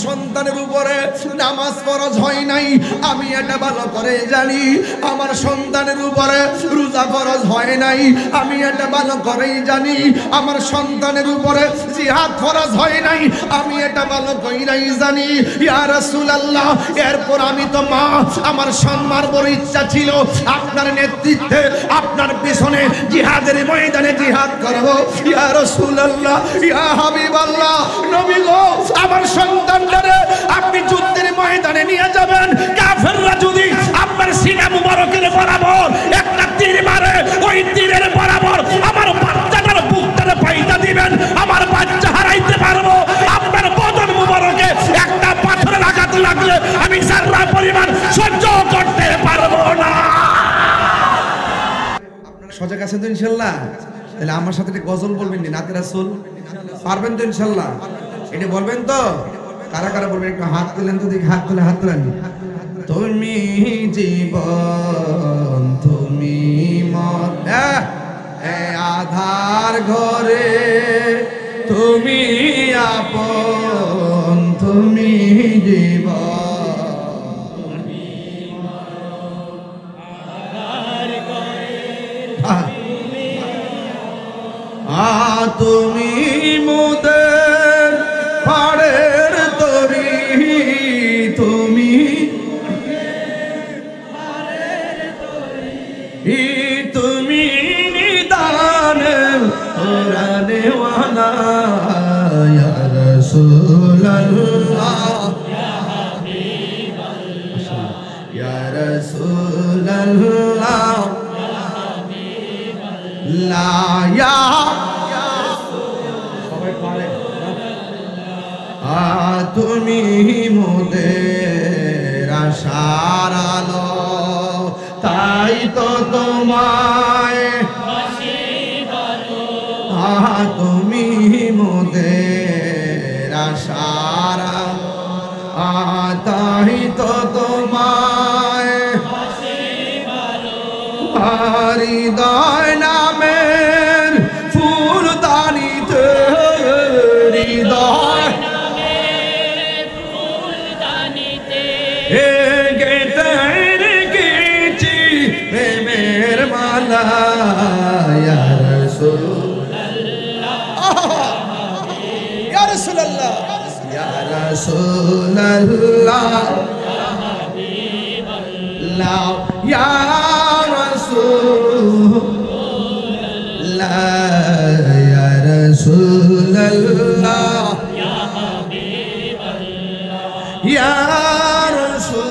সন্তানের উপরে নামাজ ফরজ হয় নাই, আমি এটা ভালো করে জানি। আমার সন্তানের উপরে রোজা ফরজ হয় নাই, আমি এটা ভালো করেই জানি। আমার সন্তানের উপরে জিহাদ ফরজ হয় নাই, আমি এটা ভালো করেই জানি। ইয়া রাসূলুল্লাহ, এরপর আমি তো মা, আমার সম্মান বড় ইচ্ছা ছিল আপনার নেতৃত্বে আপনার পিছনে জিহাদের ময়দানে জিহাদ করব। ইয়া রাসূলুল্লাহ, ইয়া হাবিবাল্লাহ, নবী গো, আমার সন্তানটারে আপনি যুদ্ধের ময়দানে নিয়ে যাবেন। কাফেররা যদি আপনার সিনা মুবারকের বরাবর একটা তীর মারে, ওই তীরের বরাবর আমার বাচ্চাটার বুকটারে পাইতা দিবেন, আমার বাচ্চা হারাইতে পারবো। আপনার বদন মুবারকে একটা পাথরের আঘাত লাগলে আমি সারা পরিমাণ সহ্য করতে পারবো না। আপনারা সজাগ আছেন তো ইনশাআল্লাহ? তাহলে আমার সাথে একটা গজল বলবেন নি, নাতে রাসূল পারবেন তো ইনশাআল্লাহ? এটা বলবেন তো? কারা কারা বলবেন একটু হাত তুলেন তো দেখি, হাত তুলে, হাত তুলেন। তুমি জীবন, তুমি মত, আধার ঘরে তুমি আপন, তুমি জীবন, তুমি মোদের পাড়ের তরি, তুমি তুমি নিদানে কোরআনওয়ালা, ইয়া রাসূলুল্লাহ, ইয়া রাসূলুল্লাহ, লা ইয়া তুমি মোদের আশার আলো, তাই তো তোমায় তুমি মোদের আশার আলো, তাই তো তোমায় হৃদয় নামের ফুলদানিতে, হৃদয় গেতে রেখেছি প্রেমের মালা, ইয়া রাসূলুল্লাহ, ইয়া রাসূলুল্লাহ, ইয়া রাসূলুল্লাহ, ইয়া রাসূলুল্লাহ, ইয়া রাসূলুল্লাহ, ইয়া রাসূলুল্লাহ।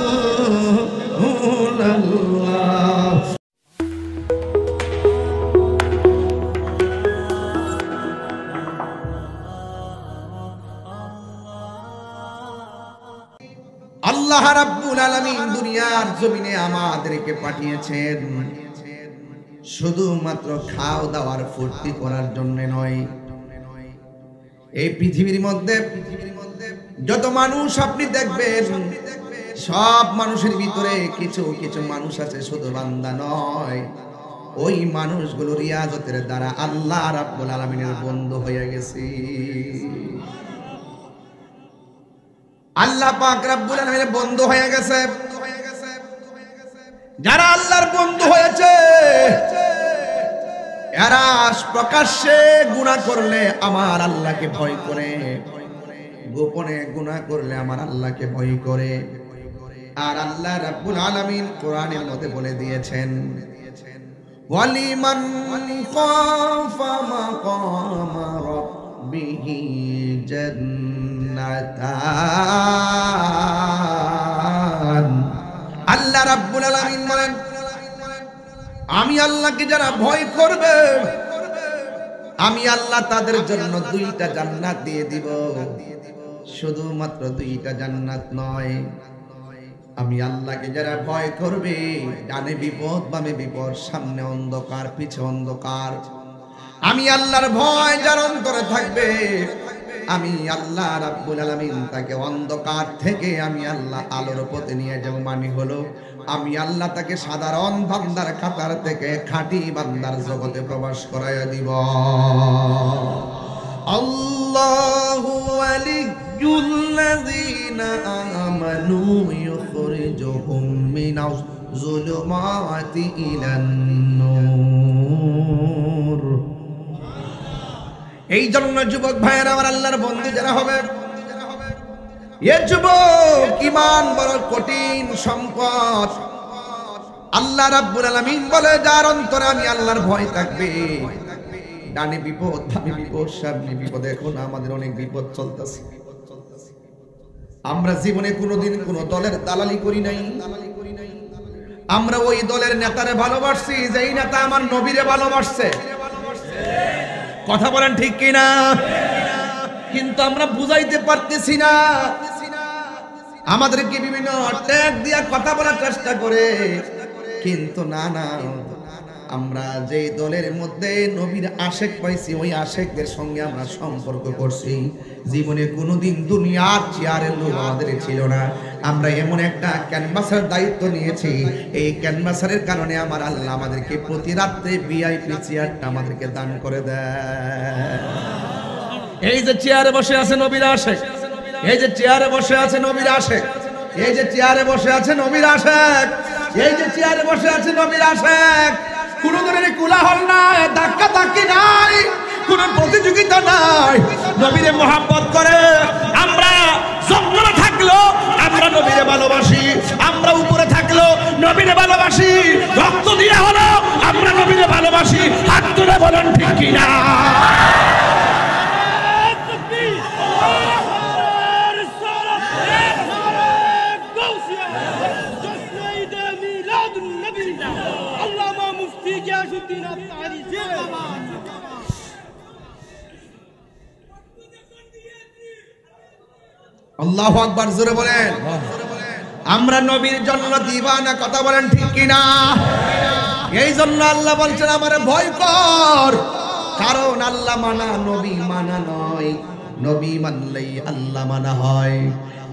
আল্লাহ রাব্বুল আলামিন দুনিয়ার জমিনে আমাদেরকে পাঠিয়েছেন শুধুমাত্র খাওয়া দাওয়ার ফুর্তি করার জন্য নয়। এই পৃথিবীর মধ্যে যত মানুষ আপনি দেখবেন, সব মানুষের ভিতরে কিছু কিছু মানুষ আছে শুধু বান্দা নয়, ওই মানুষগুলো রিয়াজতের দ্বারা আল্লাহ রাব্বুল আলামিনের বন্ধু হয়ে গেছে। আল্লাহ পাক রাব্বুল আলামিনের বন্ধু হয়ে গেছে। যারা আল্লাহর বন্ধু হয়েছে এরা প্রকাশ্যে গুনাহ করলে আমার আল্লাহকে ভয় করে, গোপনে গুনাহ করলে আমার আল্লাহকে ভয় করে। আর আল্লাহ রাব্বুল আলামিন কোরআনের মধ্যে বলে দিয়েছেন, ওয়ালিমান খাফা মাকামা রাব্বিহি জান্নাতান। আল্লাহ রাব্বুল আলামিন বলেন, আমি আল্লাহকে যারা ভয় করবে আমি আল্লাহ তাদের জন্য দুইটা জান্নাত দিয়ে দিব। শুধুমাত্র দুইটা জান্নাত নয়, আমি আল্লাহকে যারা ভয় করবে, ডানে বিপদ বামে বিপদ, সামনে অন্ধকার পিছে অন্ধকার, আমি আল্লাহর ভয় যার অন্তরে থাকবে, আমি আল্লাহ রাব্বুল আলামিন তাকে অন্ধকার থেকে আমি আল্লাহ আলোর পথে নিয়ে যাব। মানে হলো আমি আল্লাহ তাকে সাধারণ বান্দার কাতার থেকে খাঁটি বান্দার জগতে প্রবেশ করাইয়া দিব। আল্লাহু ওয়ালি ইউল্লাযীনা আমানু ইউখরিজুহুম মিনাজ যুলুমাতি ইলান নূর। এই জন্য যুবক ভাইয়েরা আমার, আল্লাহর বন্ধু যারা হবে, এ যুবক, ঈমান বড় কঠিন সম্পদ। আল্লাহ রাব্বুল আলামিন বলে, যার অন্তরে আমি আল্লাহর ভয় থাকবে, ডানে বিপদ বামে বিপদ সামনে বিপদ। এখন আমাদের অনেক বিপদ চলতেছে। আমরা জীবনে কোনোদিন কোন দলের দালালি করি নাই। আমরা ওই দলের নেতারে ভালোবাসছি যেই নেতা আমার নবীরে ভালোবাসছে। কথা বলেন ঠিক কিনা? কিন্তু আমরা বুঝাইতে পারতেছি না। আমাদেরকে বিভিন্ন ট্যাগ দিয়া কথা বলার চেষ্টা করে, কিন্তু না, আমরা যেই দলের মধ্যে নবীর আশেক পাইছি ওই আশেকদের সঙ্গে আমরা সম্পর্ক করছি। জীবনে কোনোদিন দুনিয়ার চেয়ারের লোক আমাদের ছিল না। আমরা এমন একটা ক্যানভাসের দায়িত্ব নিয়েছি, এই ক্যানভাসের কারণে আমার আল্লাহ আমাদেরকে প্রতি রাত্রে ভিআইপি চেয়ারটা আমাদেরকে দান করে দেয়। এই যে চেয়ারে বসে আছে নবীর আশেক, এই যে চেয়ারে বসে আছে নবীর আশেক, এই যে চেয়ারে বসে আছে নবীর আশেক, এই যে চেয়ারে বসে আছে নবীর আশেক। কোন ধরনের কোলাহল নাই, ধাক্কা ধাক্কি নাই, কোন প্রতিযোগিতা নাই। নবীরে মহব্বত করে আমরা জঙ্গলে থাকলো আমরা নবীরে ভালোবাসি, আমরা উপরে থাকলো নবীরে ভালোবাসি, রক্ত দিয়ে হলো আমরা নবীরে ভালোবাসি। হাত তুলে বলেন ঠিক কিনা? আল্লাহু আকবার, জোরে বলেন। আমরা নবীর জন্য দিবানা। কথা বলেন ঠিক কিনা? এই জন্য আল্লাহ বলছেন আমারে ভয় কর, কারণ আল্লাহ মানা নবী মানা নয়, নবী মানলেই আল্লাহ মানা হয়।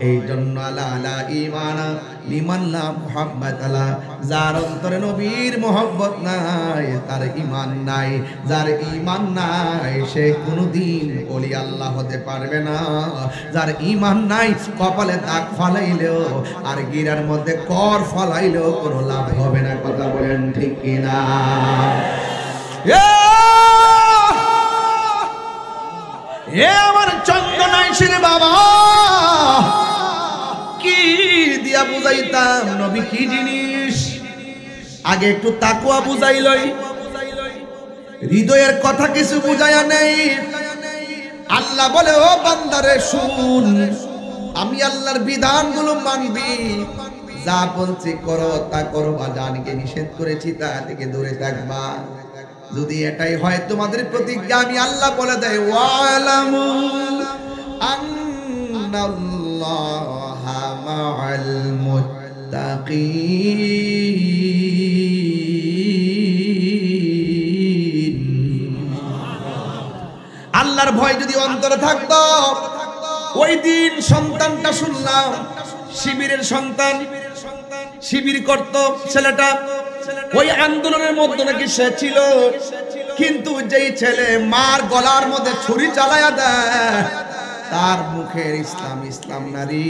এই জন্য আলা ঈমানা লিমান লা মুহাব্বাত আলা, যার অন্তরে নবীর মহব্বত নাই তার ঈমান নাই। যার ঈমান নাই সে কোনোদিন ওলি আল্লাহ হতে পারবে না। যার ঈমান নাই কপালে দাগ ফালাইলেও আর গিরার মধ্যে কর ফালাইলেও কোনো লাভ হবে না। কথা বলেন ঠিক কিনা? এ আমার চন্দনাইশের বাবা, কি দিয়া বুঝাইতাম নবী কি জিনিস? আগে একটু তাকওয়া বুঝাইলই, হৃদয়ের কথা কিছু বুঝাইয়া নেই। আল্লাহ বলে, ও বান্দারে শুন, আমি আল্লাহর বিধানগুলো মানবি, যা বলছি করো তা করবা, জানকে নিষেধ করেছি তা থেকে দূরে থাকবা। যদি এটাই হয় তোমাদের প্রতিজ্ঞা, আমি আল্লাহ বলে দেয়, ওয়ালামু আন্নাল্লাহা মাআল মুত্তাকিন। আল্লাহর ভয় যদি অন্তরে থাকতো, ওই দিন সন্তানটা শুনলাম শিবিরের সন্তান, শিবির করত ছেলেটা, ওই আন্দোলনের মধ্যে নাকি সে ছিল, কিন্তু যেই ছেলে মার গলার মধ্যে ছুরি চালায়া দেয়, তার মুখের ইসলাম ইসলাম নারী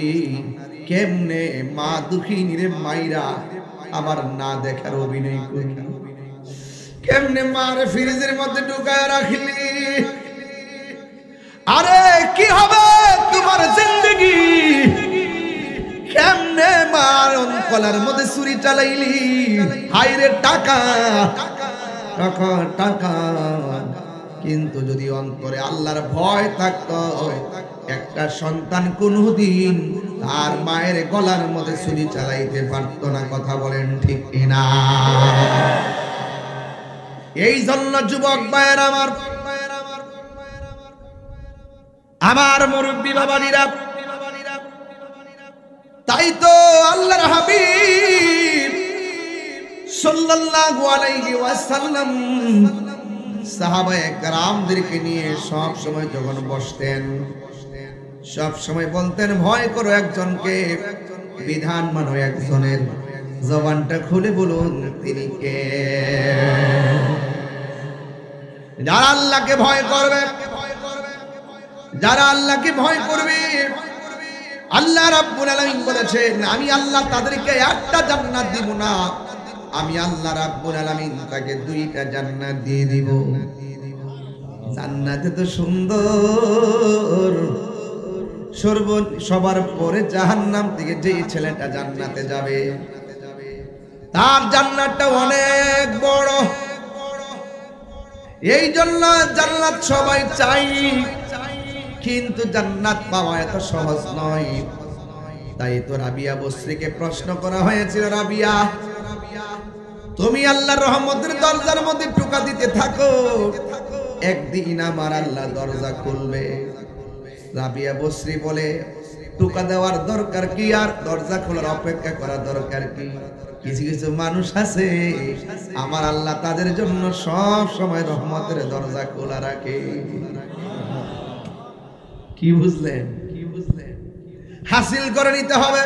কেমনে মা দুঃখিনী রে মাইরা আবার না দেখার অভিনয় করি, কেমনে মার ফ্রিজের মধ্যে ঢুকায় রাখলি। আরে কি হবে তোমার জিন্দেগি? কেমনে মার কলার মধ্যে ছুরি চালাইলি? হাইরে টাকা টাকা টাকা। কিন্তু যদি অন্তরে আল্লাহর ভয় থাকতো, একটা সন্তান কোনদিন তার মায়ের গলার মধ্যে ছুরি চালাইতে পারতো না। কথা বলেন ঠিক কিনা? এই জন্য যুবক ভাইয়ের আমার মুরব্বী বাবাজিরা, তাই তো আল্লাহর হাবিব সাল্লাল্লাহু আলাইহি ওয়াসাল্লাম সাহাবায়ে কেরামদেরকে নিয়ে সব সময় যখন বসতেন, সব সময় বলতেন, ভয় করো একজনকে, বিধান মানো একজনের। জবানটা খুলে বলুন তিনি কে? যারা আল্লাহকে ভয় করবে, যারা আল্লাহকে ভয় করবে, আল্লাহ রাব্বুল আলামিন বলেছেন আমি আল্লাহ তাদেরকে একটা জান্নাত দিব না, আমি আল্লাহ রাব্বুল আলামিন তাকে দুইটা জান্নাত দিয়ে দিব। জান্নাতে তো সুন্দর, সবার পরে জাহান্নাম থেকে যে ছেলেটা জান্নাতে যাবে তার জান্নাতটা অনেক বড়। এই জন্য জান্নাত সবাই চাই, কিন্তু জান্নাত পাওয়া এত সহজ নয়। তাই তো রাবিয়া বসরিকে প্রশ্ন করা হয়েছিল, রাবিয়া তুমি আল্লাহর রহমতের দরজার মধ্যে টোকা দিতে থাকো, একদিন আমার আল্লাহ দরজা খুলবে। রাবিয়া বসরি বলে টোকা দেওয়ার দরকার কি, আর দরজা খোলার অপেক্ষা করা দরকার কি? কিছু কিছু মানুষ আছে আমার আল্লাহ তাদের জন্য সব সময় রহমতের দরজা খোলা রাখে। কি বুঝলেন? হাসিল করে নিতে হবে,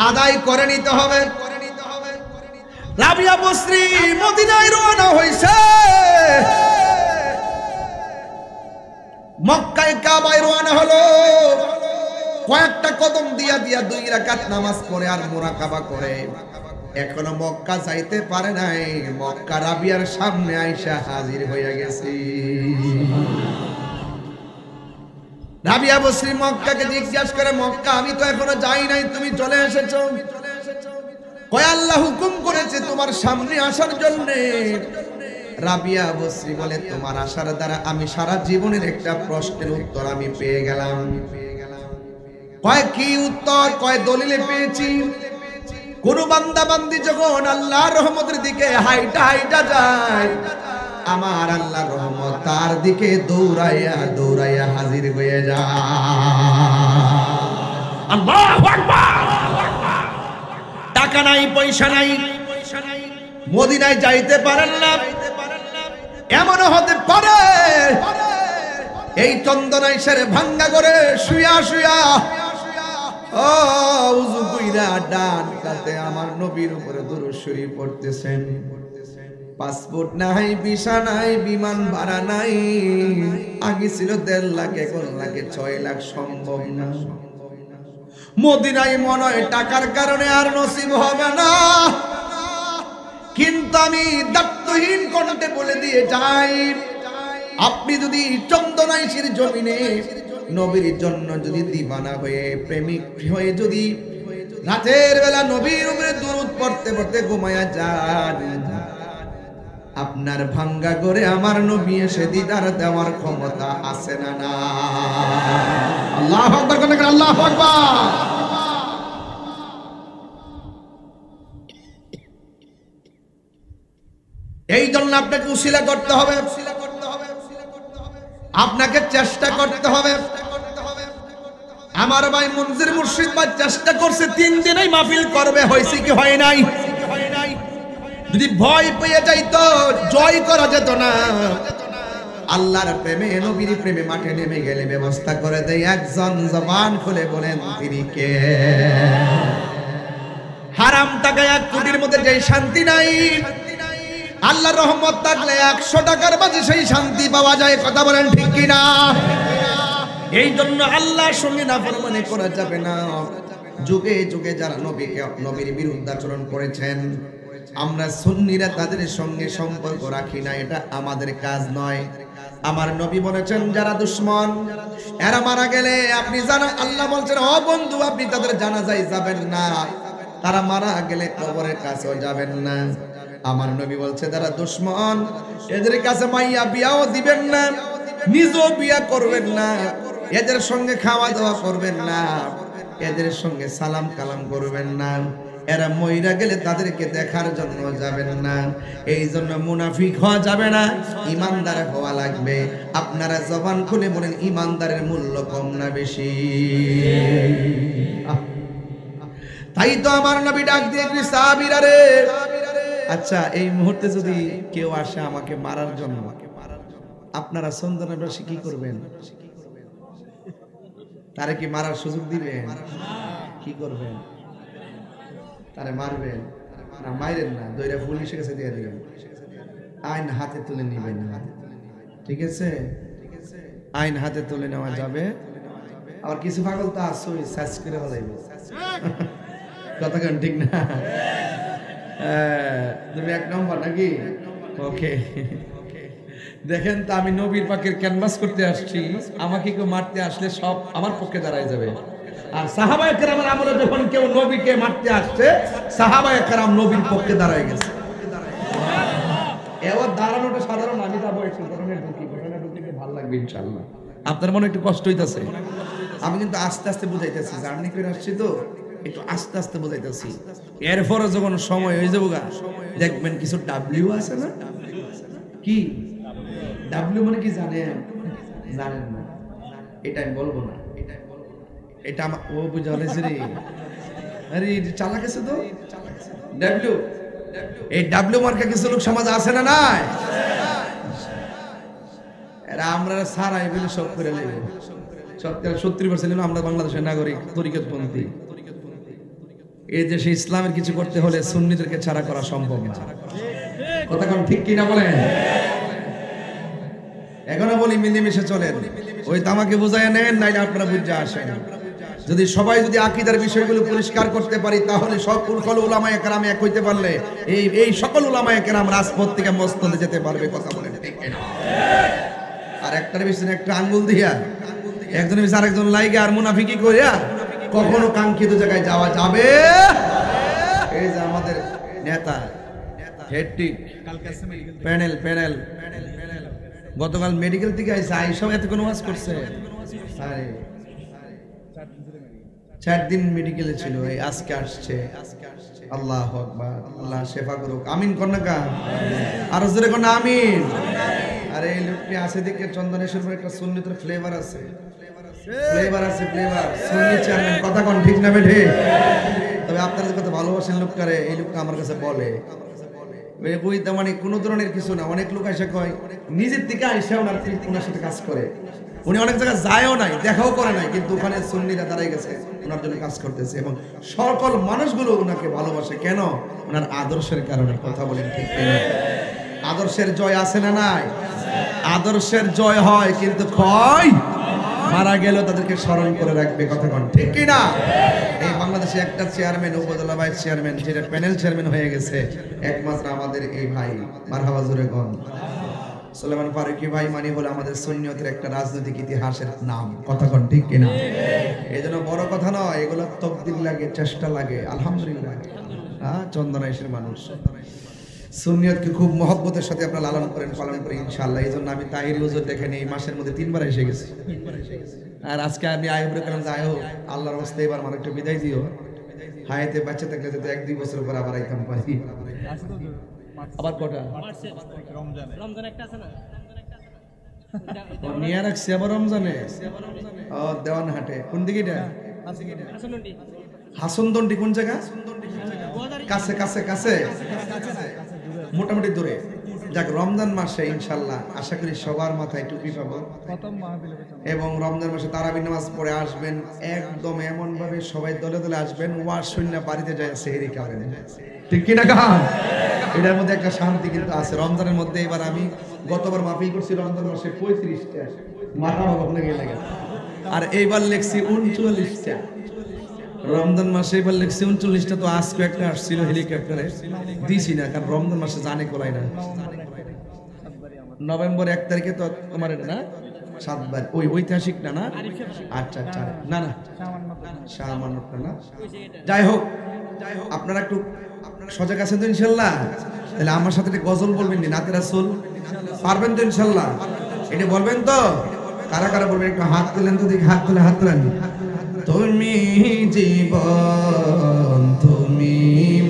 আদায় করে নিতে হবে। রাবিয়া বসরি মদিনায় রওনা হইছে, মক্কায় কাবায় রওনা হলো। কয়েকটা কদম দিয়া দিয়া 2 রাকাত নামাজ পড়ে আর মুরাকাবা করে। এখনো মক্কা যাইতে পারে নাই, মক্কা রাবিয়ার সামনে আইসা হাজির হয়ে গেছে। রাবিয়া বসরি মক্কাকে জিজ্ঞাসা করে, মক্কা আমি তো এখনো যাই নাই, তুমি চলে এসেছো। কয় আল্লাহ হুকুম করেছে তোমার সামনে আসার জন্য। রাবিয়া বসরি বলে তোমার আসার দ্বারা আমি সারা জীবনের একটা প্রশ্নের উত্তর আমি পেয়ে গেলাম। কয় কি উত্তর? কয় দলিলে পেয়েছি, কোন বান্দা বান্দি যখন আল্লাহর রহমতের দিকে হাইটা হাইটা যায়, আমার আল্লাহর রহমত তার দিকে দৌড়াইয়া দৌড়াইয়া হাজির হয়ে যায়। আল্লাহু আকবার। টাকা নাই, পয়সা নাই, মদিনায় যাইতে পারেন না, এমনও হতে পারে এই চন্দনাই সেরে ভাঙ্গা করে শুয়া শুয়া ও উযু কইরা ডান কাতে আমার নবীর উপরে দুরূদ শরীফ পড়তেছেন। পাসপোর্ট নাই, ভিসা নাই, বিমান ভাড়া নাই। আগে ছিল 1.5 লাখ, এখন লাগে 6 লাখ, সম্ভব না। মদিনায় মনে হয় টাকার কারণে আর নসিব হবে না, কিন্তু আমি দায়িত্বহীন কণ্ঠে বলে দিয়ে যাই, আপনি যদি চন্দনাইশির জমিনে নবীর জন্য যদি দিবানা হয়ে প্রেমিক হয়ে যদি রাতের বেলা নবীর উপরে দুরূদ পড়তে পড়তে ঘুমায়া যান, আপনার ভাঙ্গা করে আমার নবী এসে দিদার দেওয়ার ক্ষমতা আছে না? না। আল্লাহু আকবার, আল্লাহু আকবার। এই জন্য আপনাকে উসিলা করতে হবে, আপনাকে চেষ্টা করতে হবে। আমার ভাই মনজির মুর্শিদ ভাই চেষ্টা করছে 3 দিনেই মাহফিল করবে, হয়েছে কি হয় নাই? যদি ভয় পেয়ে যাইতো জয় করা যেত না। আল্লাহর প্রেমে নবীর প্রেমে মাঠে নেমে গেলে ব্যবস্থা করে দেয় একজন, জবান খুলে বলেন তিনি কে? হারাম টাকায় 1 কোটির মধ্যে যে শান্তি নাই, আল্লাহর রহমত থাকলে 100 টাকার মাঝে সেই শান্তি পাওয়া যায়। কথা বলেন ঠিক কিনা? এই জন্য আল্লাহর সঙ্গে নাফরমানি করা যাবে না। যুগে যুগে যারা নবীর বিরুদ্ধাচরণ করেছেন, আমরা সুন্নিরা তাদের সঙ্গে সম্পর্ক রাখি না, এটা আমাদের কাজ নয়। আমার নবী বলেছেন যারা দুশমন এরা মারা গেলে আপনি জানা, আল্লাহ বলছেন ও বন্ধু আপনি তাদের জানাজায় যাবেন না, তারা মারা গেলে কবরের কাছেও যাবেন না। আমার নবী বলছে যারা দুশমন এদের কাছে মাইয়া বিয়াও দিবেন না, নিজেও বিয়া করবেন না, এদের সঙ্গে খাওয়া দাওয়া করবেন না, এদের সঙ্গে সালাম কালাম করবেন না, এরা মইরা গেলে তাদেরকে দেখার জন্য যাবেন না। এই জন্য মুনাফিক হওয়া যাবে না, ইমানদার হওয়া লাগবে। আপনারা জবান খুলে বলেন ইমানদারের মূল্য কম না বেশি? তাই তো আমার নবী ডাক দিয়ে সাহাবীরা রে, আচ্ছা এই মুহূর্তে যদি কেউ আসে আমাকে মারার জন্য, আপনারা চন্দনাবাসী কি করবেন? তারে কি মারার সুযোগ দিবেন? কি করবেন? তারে মারবেন না? মাইরেন না, দইরা পুলিশের কাছে দিয়ে দিবেন, আইন হাতে তুলে নিবেন না। ঠিক আছে? আইন হাতে তুলে নেওয়া যাবে। আবার কিছু পাগল তো আসোই সার্চ করে বলাইব, কথা কেন ঠিক না? তুমি এক নম্বর নাকি? ওকে, দেখেন তো আমি নবীর পাকের ক্যানভাস করতে আসছি, আমাকে কেউ মারতে আসলে সব আমার পক্ষে দাঁড়ায় যাবে। আর সাহাবায়ে কেরামের আমলে যখন কেউ নবীকে মারতে আসছে, সাহাবায়ে কেরাম নবীর পক্ষে দাঁড়ায় গেছে। এবার দাঁড়ানোটা সাধারণ, আমি যাবো একটু ঘটনা ঢুকি ভালো লাগবে ইনশাআল্লাহ। আপনার মনে একটু কষ্ট হইতাছে, আমি কিন্তু আস্তে আস্তে বুঝাইতেছি, জার্নি করে আসছি তো একটু আস্তে আস্তে বুঝাইতেছি। এরপরে যখন সময় হয়ে যাবো গা, দেখবেন কিছু ডাব্লিউ আছে না? কি ডাব্লিউ মানে কি জানেন? জানেন না? এটা আমি বলবো না, এটা আমার ও বুঝালেছে রে, আরে চালা গেছে তো ডাব্লিউ। এই ডাব্লিউ মার্কা কিছু লোক সমাজে আছে না নাই? এরা আমরা সারাই বলে সব করে নেবে। 70% আমরা বাংলাদেশের নাগরিক তরিকতপন্থী। এই দেশে ইসলামের কিছু করতে হলে সুন্নিদেরকে ছাড়া করা সম্ভব না। কথা কোন ঠিক কিনা বলেন? এখনো বলি মিলেমিশে চলেন, ওই তামাকে বুঝায় নেন, নাইলে আপনারা বুঝে আসেন। যদি সবাই যদি আকীদার বিষয়গুলো পরিষ্কার করতে পারি, তাহলে সকল উলামায়ে কেরাম এক হইতে পারলে এই সকল উলামায়ে কেরাম রাজপথ থেকে মসনদে যেতে পারবে। কথা বলেন ঠিক কিনা? আর একটার পিছনে একটা আঙ্গুল দিয়া একজনের পিছনে আরেকজন লাইগে আর মুনাফিকি করিয়া কখনো কাঙ্ক্ষিত জায়গায় যাওয়া যাবে? এই যে আমাদের নেতা হেডটিক প্যানেল গতকাল মেডিকেল থেকে আইসা আইসব এত কোনো ওয়াজ করছে। আরে 4 দিন মেডিকেলে ছিল, এই আজকে আসছে। আল্লাহু আকবার, আল্লাহ শেফা করুক। আমিন কন্যা কা আর জোরে কোন আমিন। আরে এই লোকটি আছে দেখে চন্দনেশ্বর একটা সুন্নিতের ফ্লেভার আছে, ফ্লেভার সুন্নি চেয়ারম্যান। কথা কোন ঠিক না বেঠে? তবে আপনারা কত ভালোবাসেন লোকটারে, এই লোকটা আমার কাছে বলে বইতে মানে কোনো ধরনের কিছু না। অনেক লোক এসে কয় নিজের থেকে আইসা ওনার সাথে কাজ করে, উনি অনেক জায়গায় যায়ও নাই, দেখাও করে নাই, কিন্তু ওখানে সুন্নিরা দাঁড়াই গেছে ওনার জন্য কাজ করতেছে, এবং সকল মানুষগুলো ওনাকে ভালোবাসে। কেন? ওনার আদর্শের কারণে। কথা বলেন ঠিক কিনা? আদর্শের জয় আছে না নাই? আদর্শের জয় হয়, কিন্তু ক্ষয় মারা গেল তাদেরকে স্মরণ করে রাখবে। কথা কোন ঠিক কিনা? এই বাংলাদেশে একটা চেয়ারম্যান, উপজেলা ভাইস চেয়ারম্যান, যেটা প্যানেল চেয়ারম্যান হয়ে গেছে একমাত্র আমাদের এই ভাই, মারহাবা জোরে কোন সুলাইমান ফারুকী ভাই। মানে হলো আমাদের সুন্নিয়তের একটা রাজনৈতিক ইতিহাসের নাম। কথা কোন ঠিক কিনা? এই জন্য বড় কথা নয়, এগুলো তকদির লাগে, চেষ্টা লাগে। আলহামদুলিল্লাহ চন্দনাইশের মানুষ সুন্নিয়তকে খুব মহব্বতের সাথে আপনারা লালন করেন, পালন করেন ইনশাআল্লাহ। এই জন্য আমি তাহির হুজুর দেখেন এই মাসের মধ্যে 3 বার এসে গেছি। আর আজকে আমি আইবরে কারণ যাই হোক আল্লাহর হস্তে এবার আমার একটু বিদায় দিও। হায়াতে বাচ্চা থাকলে যদি 1-2 বছর পর আবার আইতাম পারি। আবার কটা রমজান একটা আছে না, নিয়ে রাখছি আবার রমজানে। ও দেওয়ানহাটে কোন দিকে? এটা হাসনদন্ডি। কোন জায়গা? কাছে কাছে কাছে মোটামুটি দূরে। যাক, রমজান মাসে ইনশাআল্লাহ আশা করি সবার মাথায় টুপি পাবো, এবং রমজান মাসে তারাবি নামাজ পড়ে আসবেন। একদম এমন ভাবে সবাই দলে দলে আসবেন, ওয়াজ শুনে বাড়িতে যায় সেহরি খাবেন। ঠিক কিনা গান? এটার মধ্যে একটা শান্তি কিন্তু আছে রমজানের মধ্যে। এবার আমি গতবার মাফি করছি রমজান মাসে 35টা মাথা ভাবনা গেলে, আর এইবার লেখছি 39টা। রমজান মাসে এবার লেখছি 39টা। তো আজকে একটা আসছিল হেলিকপ্টারে, দিছি না, কারণ রমজান মাসে জানে কোলাই না। নভেম্বর 1 তারিখে তো তোমার এটা না 7 বার, ওই ঐতিহাসিক না না? আচ্ছা আচ্ছা, না না সামান্যটা না। যাই হোক, আপনারা একটু সজাগ আছেন তো ইনশাল্লাহ? তাহলে আমার সাথে একটা গজল বলবেন নি, নাতে রাসূল পারবেন তো ইনশাল্লাহ? এটা বলবেন তো? কারা কারা বলবেন? একটু হাত তুলেন তো দেখি, হাত তুলেন। তুমি জীবন, তুমি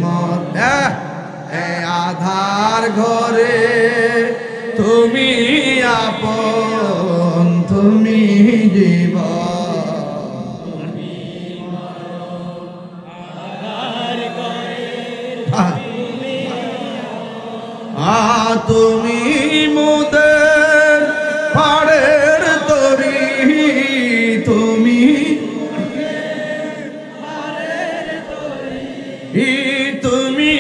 মত, আধার ঘরে তুমি আপন, তুমি জীবন, তুমি মোদের পাড়ের তরি, তুমি তুমি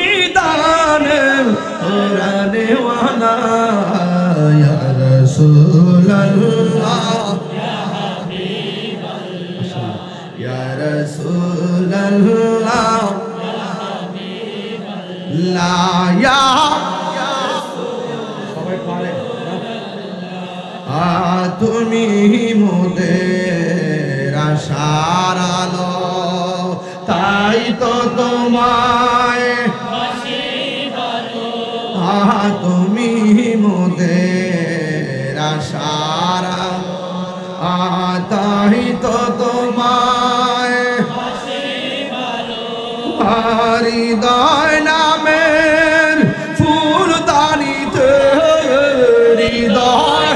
নিদান ওরানেওয়ালা ইয়া রাসূলুল্লাহ। রাসূলাল্লাহ ইয়া রাসূলাল্লাহ লা ইয়া সবাই পারে তুমি মোদের আশার আলো তাই তো তোমায় তুমি মোদের আশার আলো তাই তো তোমায় হৃদয় নামের ফুলদানিতে হৃদয়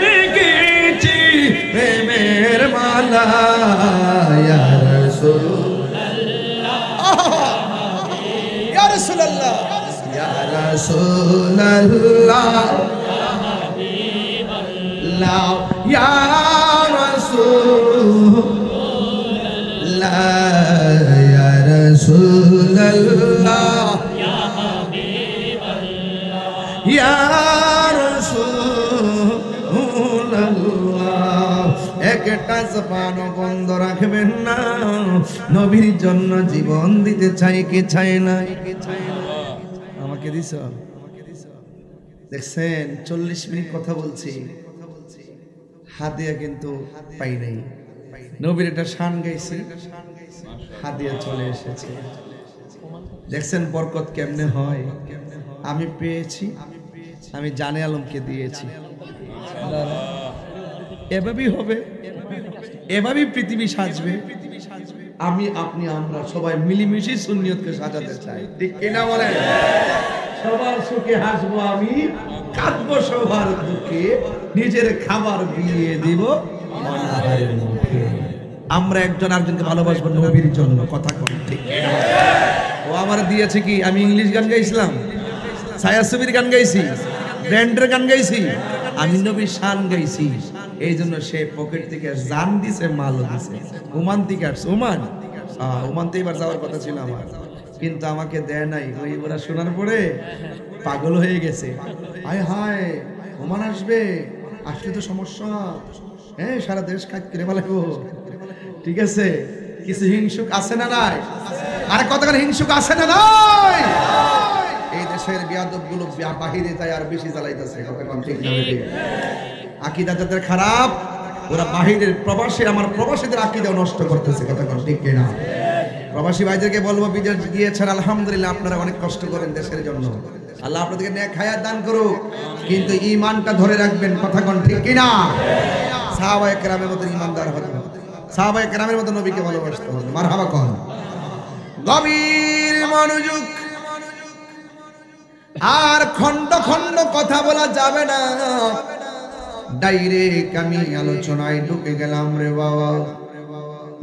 রেখেছি প্রেমের মালা ইয়া রাসূলুল্লাহ ইয়া রাসূলুল্লাহ ইয়া রাসূলুল্লাহ ইয়া রাসূলুল্লাহ ইয়া রাসূলুল্লাহ ইয়া রাসূলুল্লাহ একটা জবান বন্ধ রাখবেন না নবীর জন্য জীবন দিতে চাই কি চাই না আমাকে দিছ দেখছেন 40 মিনিট কথা বলছি হাদিয়া কিন্তু পাই নাই নবীর একটা শান গাইছি হাদিয়া চলে এসেছে দেখছেন বরকত কেমনে হয় আমি পেয়েছি আমি জানে আলমকে দিয়েছি এভাবেই হবে এভাবেই পৃথিবী সাজবে আমি আপনি আমরা সবাই মিলেমিশে সুন্নিয়তকে সাজাতে চাই ঠিক কিনা বলেন সবার সুখে হাসবো আমি কাঁদবো সবার দুঃখে নিজের খাবার বিলিয়ে দিব অনাহারের মুখে আমরা একজন আরেকজনকে ভালোবাসবো নবীর জন্য কথা কই ঠিক ও আমার দিয়েছে কি আমি ইংলিশ গান গাইছিলাম ছায়াছবির গান গাইছি ব্র্যান্ডের গান গাইছি আমি নবীর শান গাইছি এই জন্য সে পকেট থেকে জান দিছে মালও দিছে ওমান থেকে আসছে ওমান তো এবার যাওয়ার কথা ছিল আমার কিন্তু আমাকে দেয় নাই ওই ওরা শোনার পরে পাগল হয়ে গেছে হায় হায় ওমান আসবে আসলে তো সমস্যা হ্যাঁ সারা দেশ কাজ করে ফেলাবো ঠিক আছে কিছু হিংসুক আছে না নাই আরে কতক্ষণ হিংসুক আছে না নাই এই দেশের বিয়াদব গুলো বাহিরে তাই আর বেশি চালাইতেছে কতক্ষণ ঠিক না আকীদা যাদের খারাপ ওরা বাহিরের প্রবাসী আমার প্রবাসীদের আকীদা নষ্ট করতেছে কতক্ষণ ঠিক কিনা প্রবাসী ভাইদেরকে বলবো বিদেশ গিয়েছেন আলহামদুলিল্লাহ আপনারা অনেক কষ্ট করেন দেশের জন্য আল্লাহ আপনাদেরকে নেক হায়াত দান করুক কিন্তু ঈমানটা ধরে রাখবেন কতক্ষণ ঠিক কিনা সাহাবায়ে কেরামের মতো ঈমানদার হতে হবে সাহাবায়ে কেরামের মতো নবীকে ভালোবাসতে হবে মারহাবা কোন গভীর মনোযোগ আর খন্ড খন্ড কথা বলা যাবে না ডাইরেক্ট আমি আলোচনায় ঢুকে গেলাম রে বাবা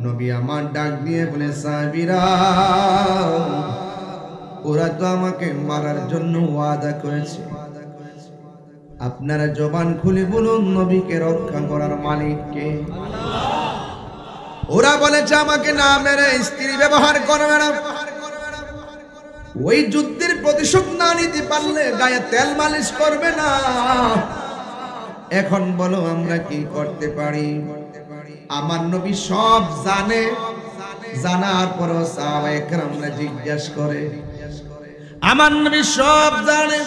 নবী আমার ডাক দিয়ে বলে সাহাবীরা ওরা তো আমাকে মারার জন্য ওয়াদা করেছে আপনারা জবান খুলে বলুন নবীকে রক্ষা করার মালিক কে ওরা বলেছে আমাকে না মেরে স্ত্রী ব্যবহার করবে না ওই যুদ্ধের প্রতিশোধ না নিতে পারলে গায়ে তেল মালিশ করবে না এখন বলো আমরা কি করতে পারি আমার নবী সব জানে জানার পরও সাহাবায়ে কেরামরা জিজ্ঞাসা করে আমার নবী সব জানে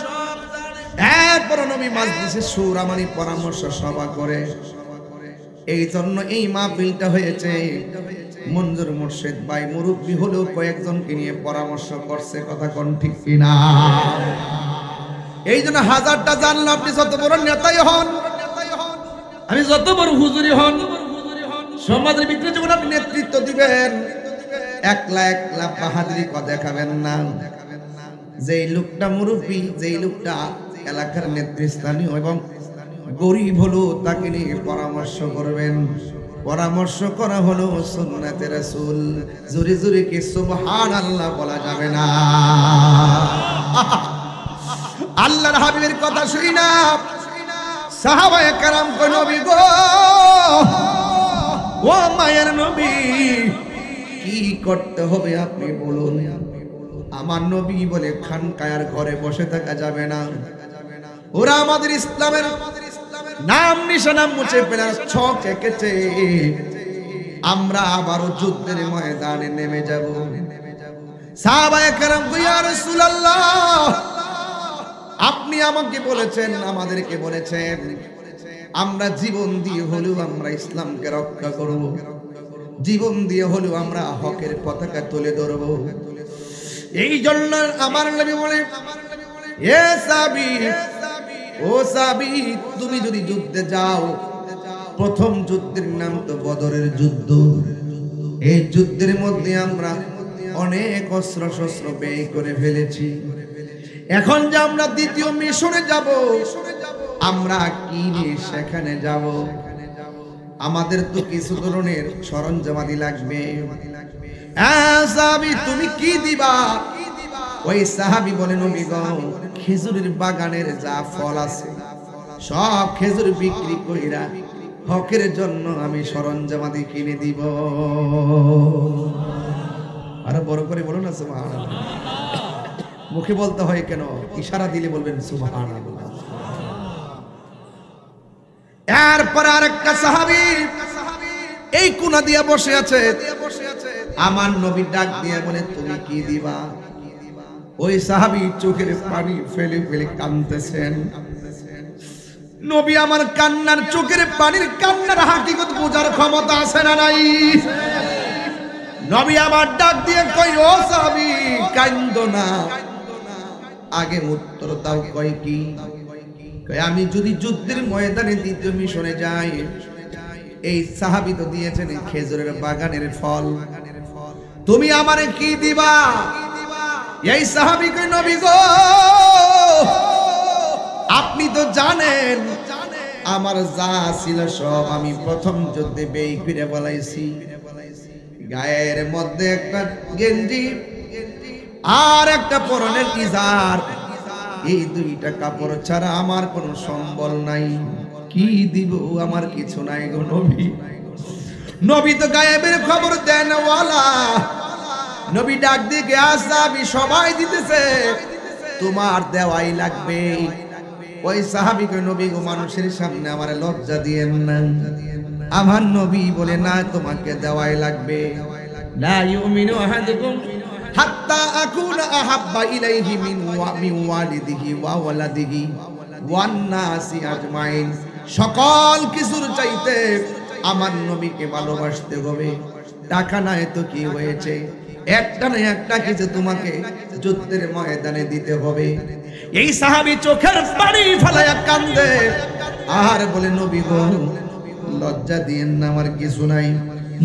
এরপর নবী মাজলিসে সূরা মানে পরামর্শ সভা করে এই জন্য এই মাহফিলটা হয়েছে মঞ্জুর মুর্শিদ ভাই মুরব্বি হলেও কয়েকজনকে নিয়ে পরামর্শ করছে কথা কোন ঠিক কিনা এই জন্য হাজারটা জানলে আপনি যত বড় নেতাই হন আমি যত বড় হুজুরি হন সমাজের ভিতরে যখন আপনি নেতৃত্ব দিবেন একলা একলা বাহাদুরি কথা দেখাবেন না যেই লোকটা মুরব্বি যেই লোকটা এলাকার নেতৃস্থানীয় এবং গরিব হলো তাকে নিয়ে পরামর্শ করবেন পরামর্শ করা হলো সুন্নাতে রাসূল জোরে জোরে কি সুবহানাল্লাহ বলা যাবে না আল্লাহর হাবিবের কথা শুনি না সাহাবায়ে কেরাম কই নবী গো ও মায়ের নবী কি করতে হবে আপনি বলুন আমার নবী বলে খানকায়ার ঘরে বসে থাকা যাবে না। ওরা আমাদের ইসলামের নাম নিশানা মুছে ফেলার ছক এঁকেছে। আমরা আবারও যুদ্ধের ময়দানে নেমে যাব। সাহাবায়ে কেরাম কই, ইয়া রাসূলুল্লাহ, আপনি আমাকে বলেছেন, আমাদেরকে বলেছেন, আমরা জীবন দিয়ে হলেও আমরা ইসলামকে রক্ষা করব, জীবন দিয়ে হলেও আমরা হকের পতাকা তুলে ধরব। এই জন্য আমার নবী বলে, এ সাহাবী, ও সাহাবী, তুমি যদি যুদ্ধে যাও, প্রথম যুদ্ধের নাম তো বদরের যুদ্ধ। এই যুদ্ধের মধ্যে আমরা অনেক অস্ত্র শস্ত্র ব্যয় করে ফেলেছি। এখন যে আমরা দ্বিতীয় মিশনে যাব, আমরা কি নিয়ে সেখানে যাব? আমাদের তো কিছু ধরনের সরঞ্জামাদি লাগবে। সাহাবী, তুমি কি দিবা? ওই সাহাবী বলে, নবী গো, খেজুরের বাগানের যা ফল আছে সব খেজুর বিক্রি কইরা হকের জন্য আমি সরঞ্জামাদি কিনে দিব। আরো বড় করে বলো না সুবহানাল্লাহ। মুখে বলতে হয় কেন, ইশারা দিলে বলবেন সুবহানাল্লাহ। এরপর আরেকটা সাহাবী এই কোণা দিয়ে বসে আছে। আমার নবী ডাক দিয়ে বলে, তুমি কি দিবা? ওই সাহাবী চোখের পানি ফেলে ফেলে কাঁদতেছেন। নবী আমার কান্নার, চোখের পানির কান্নার হাকিকত বোঝার ক্ষমতা আছে না নাই? নবী আমার ডাক দিয়ে কই, ও সাহাবী, কান্দো না, আগে উত্তর দাও। কই কি? কই, আমি যদি যুদ্ধের ময়দানে দ্বিতীয় মিশনে যাই, এই সাহাবী তো দিয়েছেন খেজুরের বাগানের ফল, তুমি আমারে কি দিবা? এই সাহাবী কই, নবী গো, আপনি তো জানেন আমার যা ছিল সব আমি প্রথম যুদ্ধে ব্যয় করে বলাইছি। গায়ের মধ্যে একটা গেঞ্জি আর একটা পরনের ইজার, এই দুইটা কাপড় ছাড়া আমার কোনো সম্বল নাই। কি দিব? আমার কিছু নাই গো নবী। নবী তো গায়েবের খবর দেন ওয়ালা। নবী ডাক দিয়ে, সাহাবী সবাই দিতেছে, তোমার দেওয়াই লাগবে। ওই সাহাবী কই, নবী গো, মানুষের সামনে আমার লজ্জা দিয়েন না। আমার নবী বলে, না, তোমাকে দেওয়াই লাগবে। লা ইউমিনু আহাদুকুম হাত্তা আকুনা আহাব্বা ইলাইহি মিন ওয়ালিদিহি ওয়া ওয়ালাদিহি ওয়ান নাসি আজমাইন। সকল কিছুর চাইতে আমার নবীকে ভালোবাসতে হবে। টাকা নাই তো কি হয়েছে, একটা না একটা কিছু তোমাকে যুদ্ধের ময়দানে দিতে হবে। এই সাহাবী চোখের পানি ফেলায়া কান্দে আর বলে, নবী গো, লজ্জা দিয়েন না, আমার কিছু নাই।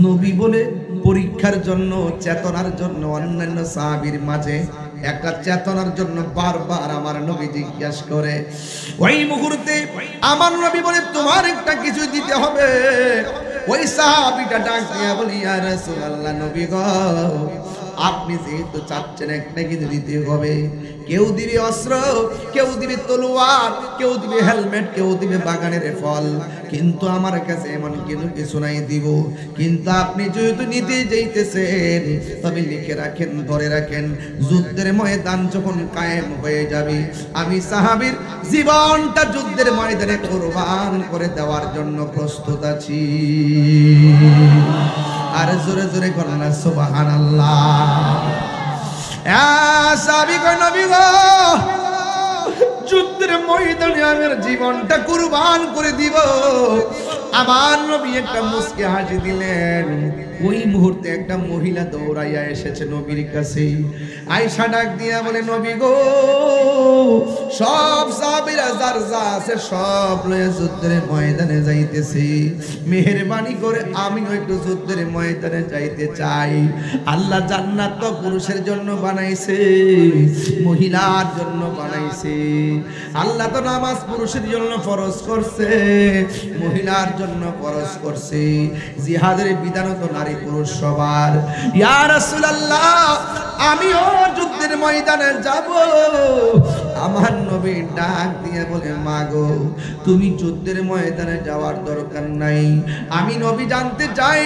নবী বলে, পরীক্ষার জন্য, চেতনার জন্য অন্যান্য সাহাবীর মাঝে একটা চেতনার জন্য বারবার আমার নবী জিজ্ঞাসা করে। ওই মুহূর্তে আমার নবী বলে, তোমার একটা কিছু দিতে হবে। ওই সাহাবীটা ডাক দিয়ে বলি, ইয়া রাসূলুল্লাহ, নবী গো, আপনি যেহেতু চাচ্ছেন একটা কিছু দিতে হবে। কেউ দিবে অস্ত্র, কেউ দিবে তলোয়ার, কেউ দিবে হেলমেট, কেউ দিবে বাগানের ফল, কিন্তু আমার কাছে এমন কিছু নাই দিব। কিন্তু আপনি যেহেতু নিতে যাইতেছেন, তবে লিখে রাখেন, ধরে রাখেন, যুদ্ধের ময়দান যখন কায়েম হয়ে যাবে, আমি সাহাবীর জীবনটা যুদ্ধের ময়দানে কুরবান করে দেওয়ার জন্য প্রস্তুত আছি। আর জোরে জোরে করেন না সুবহানাল্লাহ। সাহাবী কয়, নবী গো, যুদ্ধের ময়দানে আমার জীবনটা কুরবান করে দিব। আমার নবী একটা মুস্কি হাসি দিলেন। ওই মুহূর্তে একটা মহিলা দৌড়াইয়া এসেছে নবীর কাছে। আয়েশা ডাক দিয়া বলে, নবী গো, সব সাহাবীরা যার যা আছে সব লয়ে যুদ্ধের ময়দানে যাইতেছি, মেহেরবানি করে আমিও একটু যুদ্ধের ময়দানে যাইতে চাই। আল্লাহ জান্নাত তো পুরুষের জন্য বানাইছে, মহিলার জন্য বানাইছে। আল্লাহ তো নামাজ পুরুষের জন্য ফরজ করছে, মহিলার জন্য ফরজ করছে। জিহাদের বিধান তো নারী পুরুষ সবার। ইয়া রাসূলুল্লাহ, আমিও যুদ্ধের ময়দানে যাব, আমার নবী ডাক দিয়ে বলে, মা গো তুমি যুদ্ধের ময়দানে যাওয়ার দরকার নাই, আমি নবী জানতে চাই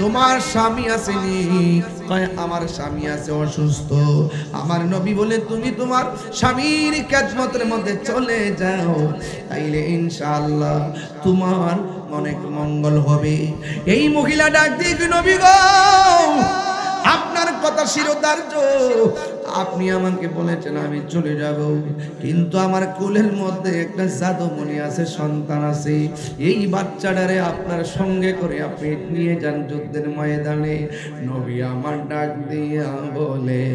তোমার স্বামী আসেনি? কয় আমার স্বামী আছে অসুস্থ। আমার নবী বলে, তুমি তোমার স্বামীর খেদমতের মধ্যে চলে যাও, তাইলে ইনশাআল্লাহ তোমার অনেক মঙ্গল হবে। এই মহিলা ডাক দিয়ে, নবী গো আপনার কথা শিরোধার্য, আপনি আমাকে বলেছেন আমি চলে যাব, কিন্তু আমার কোলের মধ্যে একটা জাদুমণি আছে, সন্তান আছে, এই বাচ্চাটারে আপনার সঙ্গে করে আপনি নিয়ে যান যুদ্ধের ময়দানে। নবী আমার ডাক দিয়া বলে,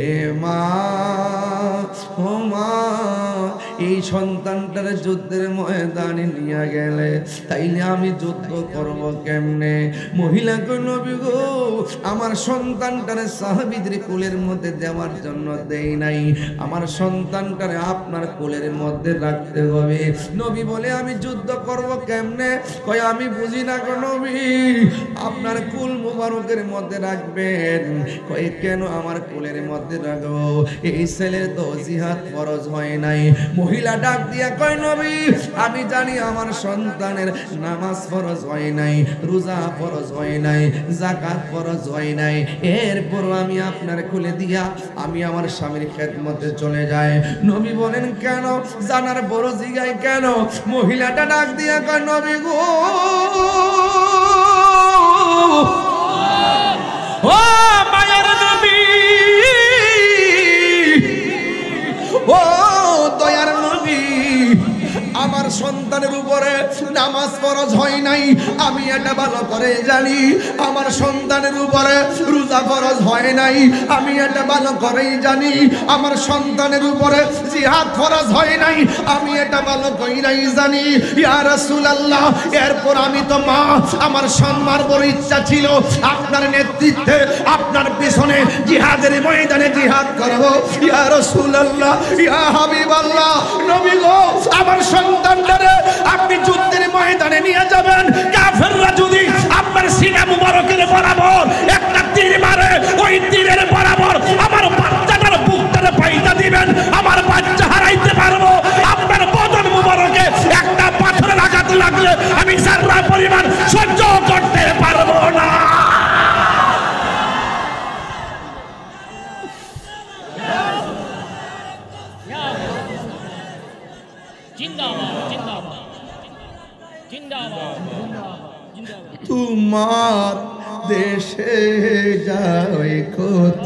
এ মা, ও মা, এই সন্তানটারে যুদ্ধের ময়দানে নিয়ে গেলে তাইলে আমি যুদ্ধ করব কেমনে? মহিলা কই, নবী গো আমার সন্তানটারে সাহাবীদের কোলের মধ্যে দেওয়ার জন্য দেই নাই, আমার সন্তানটারে আপনার কোলের মধ্যে রাখতে হবে। নবী বলে, আমি যুদ্ধ করব কেমনে? কয় আমি বুঝি না গো নবী, আপনার কুল মুবারকের মধ্যে রাখবেন। কয় কেন আমার কোলের মধ্যে রাখবো? এই ছেলের তো জিহাদ ফরজ হয় নাই। মহিলা ডাক দিয়া কয়, নবী আমি জানি আমার সন্তানের নামাজ ফরজ হয় নাই, রোজা ফরজ হয় নাই, যাকাত ফরজ হয় নাই, এরপর আমি আপনার কোলে দিয়া আমি আমার স্বামীর খেদমতে চলে যাই। নবী বলেন, কেন? জানার বড় জিগায় কেন? মহিলাটা ডাক দিয়া কয়, নবী গো ও মায়ের নবী, ও দয়ার নবী, আমার সন্তানের উপরে নামাজ ফরজ হয় নাই, আমি এটা ভালো করে জানি। আমার সন্তানের উপরে রোজা ফরজ হয় নাই, আমি এটা ভালো করেই জানি। আমার সন্তানের উপরে জিহাদ ফরজ হয় নাই, আমি এটা ভালো করেই জানি। ইয়া রাসূলুল্লাহ, এরপর আমি তো মা, আমার সম্মার বড় ইচ্ছা ছিল আপনার নেতৃত্বে আপনার পিছনে জিহাদের ময়দানে জিহাদ করব। ইয়া রাসূলুল্লাহ, ইয়া হাবিবাল্লাহ, নবী গো আমার সন্তানটারে আপনি যুদ্ধের ময়দানে নিয়ে যাবেন, কাফেররা যদি আপনার সিনা মুবারকের বরাবর একটা তীর মারে, ওই তীরের বরাবর আমার বাচ্চাটার বুকটারে পাইতা দিবেন, আমার বাচ্চা হারাইতে পারবো। আপনার বদন মুবারকে একটা পাথরের আঘাত লাগলে আমি সারা পরিমাণ সহ্য করতে পারবো না। তোমার দেশে যাই কত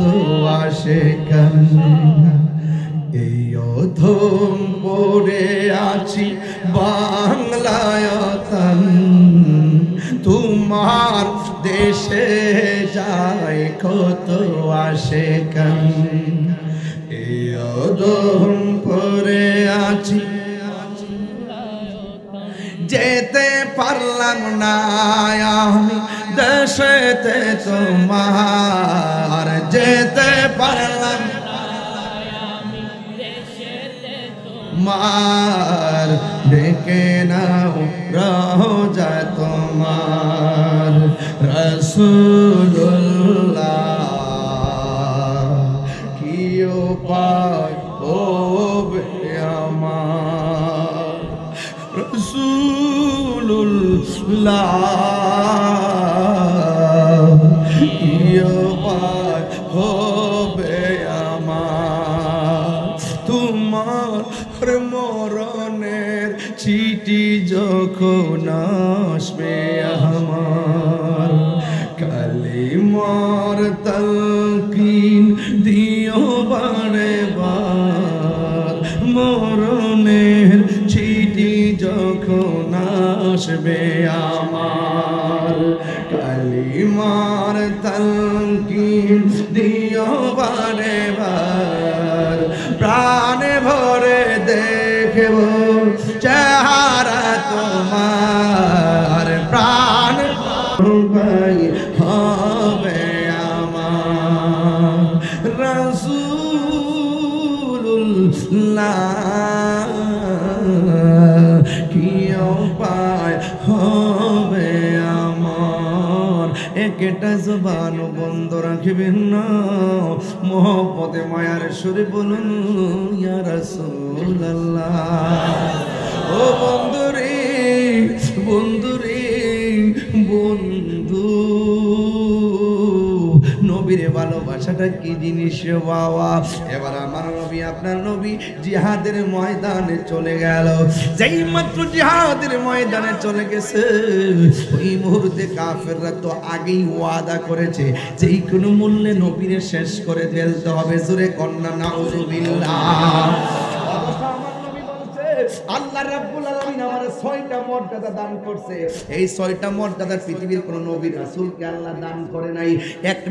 আশিকান, এই অধম পড়ে আছি বাংলায় তান। তোমার দেশে যাই কত আশিকান, এই অধম পড়ে আছি, যেতে পারলাম না আমি দেশেতে তোমার, যেতে পারলাম তোমার, ডেকে নাও রওজা তোমার রাসূলুল্লাহ, কি উপায় হবে আমার রাসূলুল্লাহ, কি উপায় হবে আমার? তোমার মরণের চিঠি যখন আসবে আমার, কালিমার তালকিন দিও বারে বার। মরণের চিঠি যখন আসবে আমার, কালিমার তালকিন দিও বারে বার। প্রাণে ভরে দেখব চেহারা তোমার, প্রাণ হবে আমার রাসূলুল্লাহ, কি উপায় হবে আমার? একটা জবান বন্ধ রাখবেন না, মোহব্বতে মায়ার সুরে বলুন ইয়া রাসূলুল্লাহ। ও বন্ধুরে বন্ধুরে বন্ধু, নবীর ভালোবাসাটা কি জিনিস বাবা। এবার আমার নবী আপনার নবী জিহাদের ময়দানে চলে গেল। যেই মাত্র জিহাদের ময়দানে চলে গেছে, ওই মুহূর্তে কাফেররা তো আগেই ওয়াদা করেছে যেই কোনো মূল্যে নবীরে শেষ করে ফেলতে হবে। জোরে কন্যা নাউযুবিল্লাহ। আল্লাহ রাব্বুল আলামিন আমার 6টা মর্যাদা দান করছে। এই 6টা মর্যাদা পৃথিবীর কোন নবী রাসূলকে আল্লাহ দান করে নাই। এক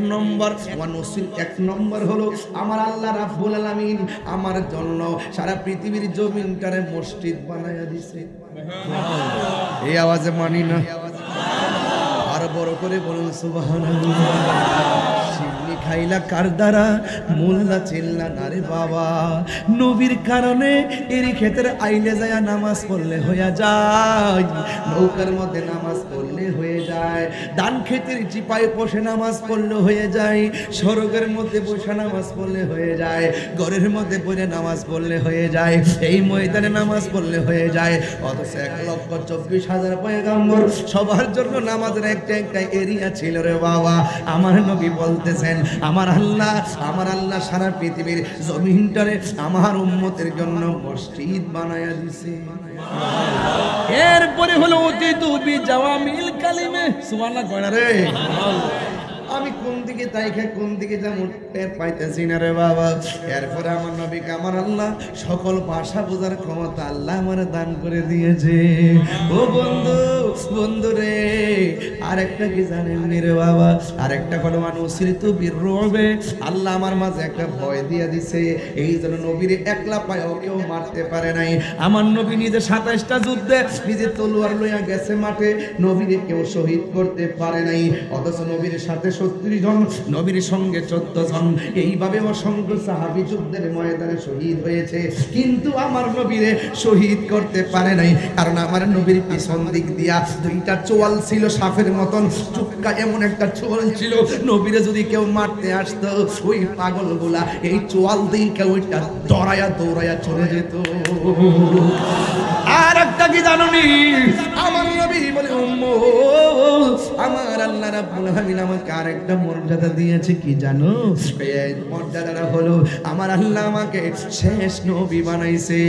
নম্বর হলো আমার আল্লাহ রাব্বুল আলামিন আমার জন্য সারা পৃথিবীর জমিনটারে মসজিদ বানায়া দিয়েছে। এই আওয়াজে মানি না, আর বড় করে বলুন সুবহানাল্লাহ। শিবলি খাইলা কার দ্বারা মোল্লা চিল্লা না রে বাবা। নবীর কারণে এরি ক্ষেতের আইলে যায় নামাজ পড়লে হয়ে যায়, নৌকার মধ্যে নামাজ পড়লে হয়ে যায়, ধান ক্ষেতের চিপায় বসে নামাজ পড়লে হয়ে যায়, স্বর্গের মধ্যে বসে নামাজ পড়লে হয়ে যায়, ঘরের মধ্যে বসে নামাজ পড়লে হয়ে যায়, এই ময়দানে নামাজ পড়লে হয়ে যায়। অথচ 1,24,000 পয়গম্বর সবার জন্য নামাজের একটা এরিয়া ছিল রে বাবা। আমার নবী বলতেছেন আমার আল্লাহ সারা পৃথিবীর জমিনটারে আমার উম্মতের জন্য মসজিদ বানায়া দিছে। এরপরে হলো অতি দুবি জাওয়ামিল কালিমে সুবহানাল্লাহ কয় না রে। আমি কোন দিকে তাইখে কোন দিকে যাবো টের পাইতেছি না রে বাবা। এরপরে আমার নবীকে আমার আল্লাহ সকল ভাষা বোঝার ক্ষমতা আল্লাহ আমার দান করে দিয়েছে। ও বন্ধু রে, আরেকটা কি জানেন রে বাবা, আরেকটা কোনো মানুষের তো বিরবে আল্লাহ আমার মাঝে একটা ভয় দিয়ে দিছে। এই জন্য নবীর একলা পায়েও কেউ মারতে পারে নাই। আমার নবী নিজে 27টা যুদ্ধে নিজে তলোয়ার লইয়া গেছে মাঠে, নবীরে কেউ শহীদ করতে পারে নাই। অথচ নবীর সাথে 70 জন, নবীর সঙ্গে 14 জন, এইভাবে অসংখ্য সাহাবী যুদ্ধের ময়দানে শহীদ হয়েছে। কিন্তু আমার নবীরে শহীদ করতে পারে নাই, কারণ আমার নবীর পিছন দিক দিয়া 2টা চোয়াল ছিল সাপের মতন চুক্কা, এমন একটা চোয়াল ছিল নবীরে যদি কেউ মারতে আসতো ওই পাগলগুলা এই চোয়াল দিয়ে ওইটা দৌড়ায়া চলে যেত। আর একটা কি জানোনি, আমার নবী বলে আমার আল্লাহ রাব্বুল আলামিন আমাকে আরেকটা মর্যাদা দিয়েছে। কি জানো? এই মর্যাদাটা হলো আমার আল্লাহ আমাকে শেষ নবী বানাইছে।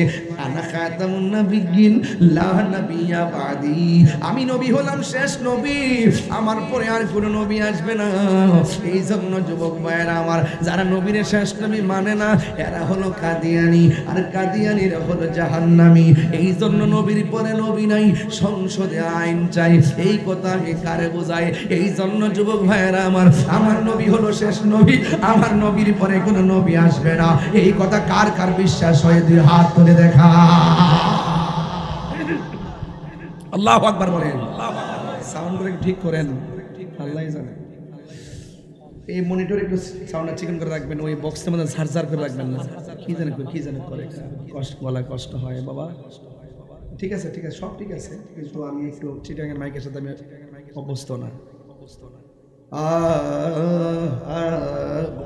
আনা খাতামুন নাবিয়্যিন লা নাবিয়্যা বাদি। আমি নবী হলাম শেষ নবী, আমার পরে আর কোনো নবী আসবে না। এই জন্য যুবক ভাইয়েরা আমার, যারা নবীর শেষ নবী মানে না এরা হলো কাদিয়ানি, আর কাদিয়ানিরা হলো জাহান্নামী। এই জন্য নবীর পরে নবী নাই, সংসদে আইন চাই। এই কথা আমি কারে বোঝাই? এই জন্য যুবক ভাইয়েরা আমার নবী হলো শেষ নবী, আমার নবীর পরে কোনো নবী আসবে না। এই কথা কার কার বিশ্বাস হয়? 2 হাত তুলে দেখা। আল্লাহু আকবার বলেন। সাউন্ড করে ঠিক করেন, আল্লাহই জানে। এই মনিটর একটু সাউন্ডটা চিকন করে রাখবেন, ওই বক্সের মধ্যে ঝাড় করে রাখবেন না। কি জানে করে গলায় কষ্ট হয় বাবা। ঠিক আছে সব ঠিক আছে, কিন্তু আমি একটু চিটাঙ্গের মাইকের সাথে আমি অভ্যস্ত না।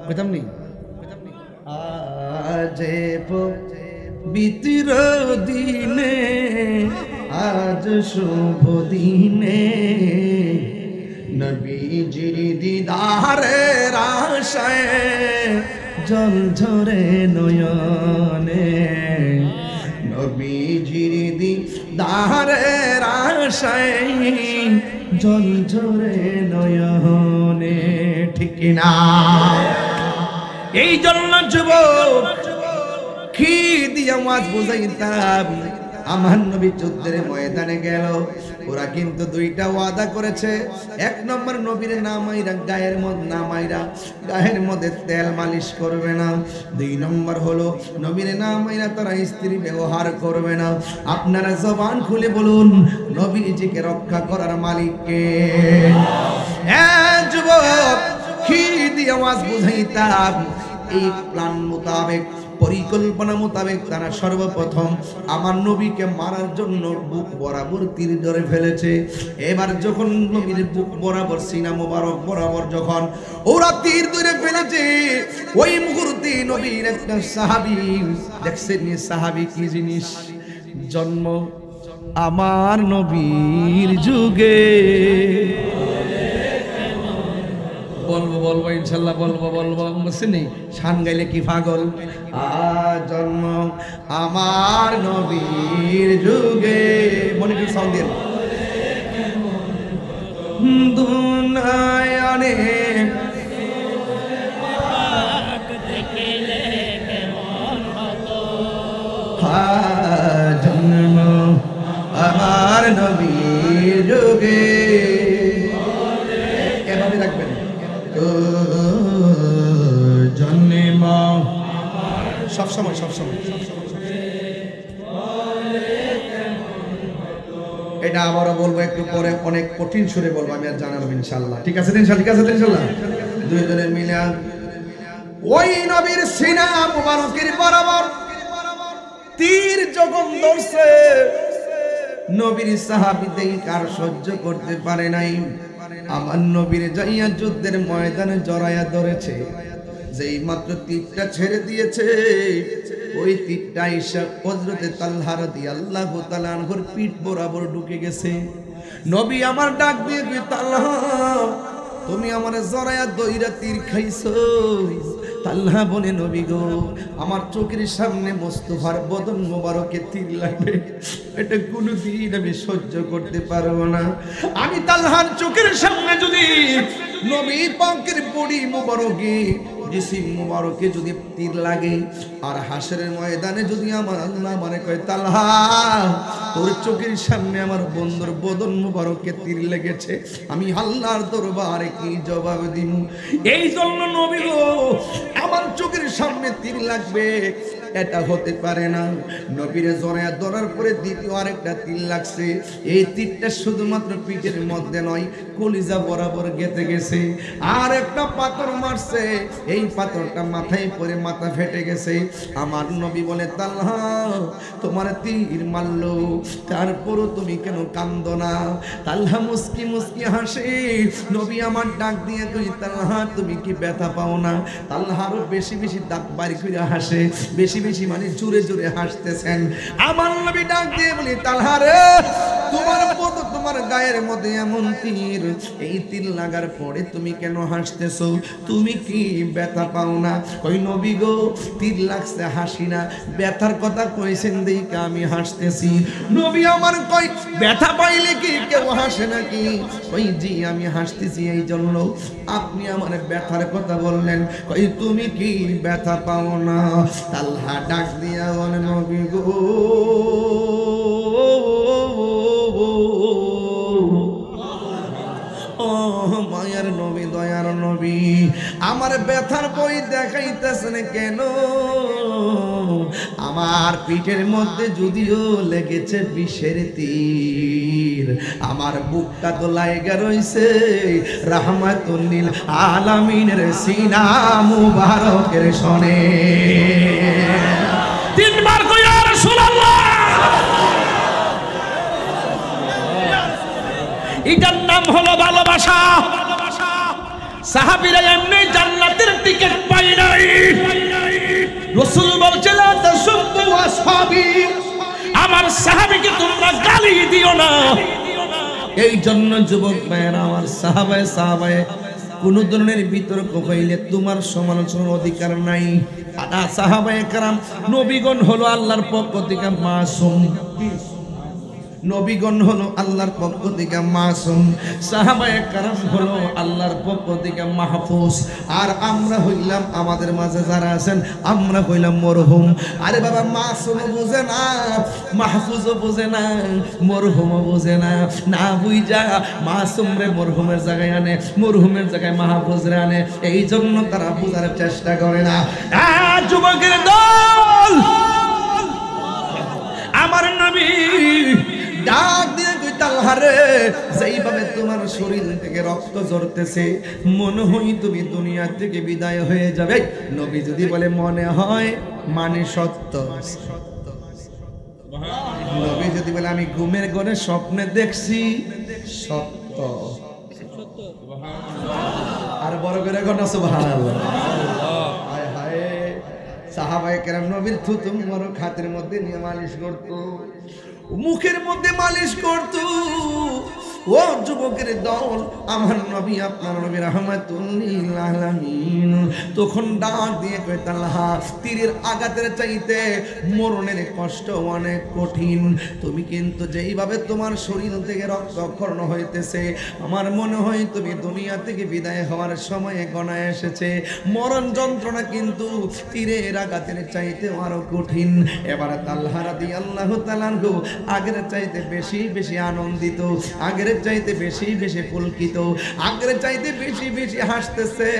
কইতাম নি আজে পবিত্র দিনে, আজ শুভ দিনে, নবীজির দিদারের আশায় জল ঝরে নয়নে, নবীজির দিদারের আশায় জল ঝরে নয়নে। ঠিক না? এই জন্য যুবক কি দিয়া ওয়াজ বুঝাইতাম। আমার নবী যুদ্ধের ময়দানে গেল, ওরা কিন্তু 2টা ওয়াদা করেছে। 1 নম্বর নবীর নামাইরা গায়ের মধ্যে তেল মালিশ করবে না। 2 নম্বর হলো নবীর নামাইরা তারা স্ত্রী ব্যবহার করবে না। আপনারা জবান খুলে বলুন নবীজিকে রক্ষা করার মালিক কে? যুবক কি দিয়ে আওয়াজ বুঝাইতাম? এই প্ল্যান মোতাবেক পরিকল্পনা মোতাবেক তারা সর্বপ্রথম আমার নবীকে মারার জন্য বুক বরাবর তীর ধরে ফেলেছে। এবার যখন নবীর বুক বরাবর সিনা মোবারক বরাবর যখন ওরা তীর ধরে ফেলেছে, ওই মুহূর্তে নবীর একটা সাহাবী দেখছেন, সাহাবী কি জিনিস, জন্ম আমার নবীর যুগে। বলবো ইনশাল্লাহ, বলবো বুঝছেন, শান গাইলে কি পাগল। জন্ম আমার নবীর যুগে, মনে কি সাউন্ড দেন, দুনিয়ানে জন্ম আমার নবীর যুগে। এভাবে রাখবেন, জন্ম সবসময় এটা আবারও বলবো একটু পরে, অনেক কঠিন সুরে বলবো, আমি আর জানাবো ইনশাল্লাহ। ঠিক আছে ইনশাল্লাহ, দুইজনের মিলে ওই নবীর সিনা মুবারকের বরাবর তীর যখন ধরছে, নবীর সাহাবীদের কার সহ্য করতে পারে নাই। আমার নবীর যাইয়া যুদ্ধের ময়দানে জড়াইয়া ধরেছে, যেই মাত্র তীরটা ছেড়ে দিয়েছে, ওই তীরটা আয়েশা হযরতে তালহা রাদিয়াল্লাহু তাআলা আনহুর পিঠ বরাবর ঢুকে গেছে। নবী আমার ডাক দিয়ে কই, তালহা তুমি আমারে জড়াইয়া দইরা তীর খাইছো। তালহা বলে, নবী গো, আমার চোখের সামনে মোস্তফার বদন মোবারকে তীর লাগবে, এটা কোনোদিন আমি সহ্য করতে পারবো না। আমি তালহার চোখের সামনে যদি নবী পাকের বডি মোবারকে, জিসিম মোবারকে যদি তীর লাগে, আর হাসরের ময়দানে যদি আমার আল্লাহ মানে কয়, তালহা তোর চোখের সামনে আমার বন্ধুর বদন মোবারকে তীর লেগেছে, আমি আল্লাহর দরবারে কি জবাব দিব? এই জন্য নবী গো, আমার চোখের সামনে তীর লাগবে, এটা হতে পারে না। নবীরে জড়ায়া ধরার পরে দ্বিতীয় আরেকটা তীর লাগছে। এই তীরটা শুধুমাত্র পিঠের মধ্যে নয়, কলিজা বরাবর গেঁথে গেছে। আর একটা পাথর মারছে, এই পাথরটা মাথায় পড়ে মাথা ফেটে গেছে। আমার নবী বলে, তালহা তোমার তীর মারলো, তারপরও তুমি কেন কান্দো না? তালহা মুস্কি হাসে। নবী আমার ডাক দিয়ে কই, তালহা তুমি কি ব্যথা পাও না? তালহা আরো বেশি দাঁত বাড়ি করে হাসে, বেশি মানে জোরে হাসতেছেন। আমার নবী ডাক দিয়ে বলি, তালহা রে, তোমার গায়ের মধ্যে এমন তীর, এই তীর লাগার পরে তুমি কেন হাসতেছো? তুমি কি ব্যথা পাও না? কই নবী গো, তীর লাগছে হাসি না, ব্যথার কথা কইছেন দেখে আমি হাসতেছি। নবী আমার কই, ব্যথা পাইলে কি কেউ হাসে নাকি? কই জি, আমি হাসতেছি এই জন্য আপনি আমার ব্যথার কথা বললেন। কই তুমি কি ব্যথা পাও না? তালহা ডাক দিয়া বলে, নবী গো, ও মায়ার নবী, দয়ার নবী, আমার ব্যথার বই দেখাইতেছেন কেন? আমার পিঠের মধ্যে যদিও লেগেছে বিষের তীর, আমার বুকটা তো লাইগা রইছে রাহমাতুল লিল আলামিনের সিনা মুবারকের শনে। তিনবার কই, ইয়া রাসূলুল্লাহ। এটার নাম হলো ভালোবাসা। সাহাবীরা এমনি জান্নাতের টিকিট পায় নাই। রাসূল বলছেন, তাসুব্বু আসহাবী, আমার সাহাবীকে তোমরা গালি দিও না। এই জন্য যুবক ভাইয়েরা, আমার সাহাবায়ে কোন ধরনের বিতর্ক হইলে তোমার সমালোচনার অধিকার নাই। সাহাবায়ে কেরাম নবীগণ হলো আল্লাহর পক্ষ থেকে মাসুম, নবীগণ হলো আল্লাহর পক্ষ থেকে মাসুম, সাহাবায়ে কেরাম হলো আল্লাহর পক্ষ থেকে মাহফুজ। আর আমরা হইলাম, আমাদের মাঝে যারা আছেন আমরা হইলাম মরহুম। আরে বাবা, মাসুম বুঝে না, মাহফুজও বুঝে না, মরহুমও বুঝে না। না বুঝা মাসুম রে মরহুমের জায়গায় আনে, মরহুমের জায়গায় মাহফুজ রে আনে। এই জন্য তারা বোঝার চেষ্টা করে না। যুবকের দল, আমার নবী ডাক দিয়ে কই, তালহা রে, যেইভাবে তোমার শরীর থেকে রক্ত ঝরতেছে মনে হয় তুমি দুনিয়া থেকে বিদায় হয়ে যাবে। নবী যদি বলে মনে হয় মানে সত্য। নবী যদি বলে আমি ঘুমের ঘরে স্বপ্নে দেখছি সত্য। আর বড় করে ঘটনা সুবহানাল্লাহ। হায় হায় সাহাবায়ে কেরাম নবীর থুতু মোবারক হাতের মধ্যে নিয়ে মালিশ করত, মুখের মধ্যে মালিশ করত। ও যুবকের দল, আমার নবী আপনার নবী রাহমাতুল লিল আলামিন তখন ডাক দিয়ে কয় তালহা, তীরের আঘাতের চাইতে মরণের কষ্ট অনেক কঠিন। তুমি কিন্তু যেইভাবে তোমার শরীর থেকে রক্তক্ষরণ হইতেছে আমার মনে হয় তুমি দুনিয়া থেকে বিদায় হওয়ার সময় গণায় এসেছে। মরণ যন্ত্রণা কিন্তু তীরের আঘাতের চাইতে আরো কঠিন। এবার তালহা রাদিয়াল্লাহু তাআলা আগের চাইতে বেশি বেশি আনন্দিত, আগের চাইতে বেশি বেশি পুলকিত, আগের চাইতে বেশি বেশি হাসতেছে।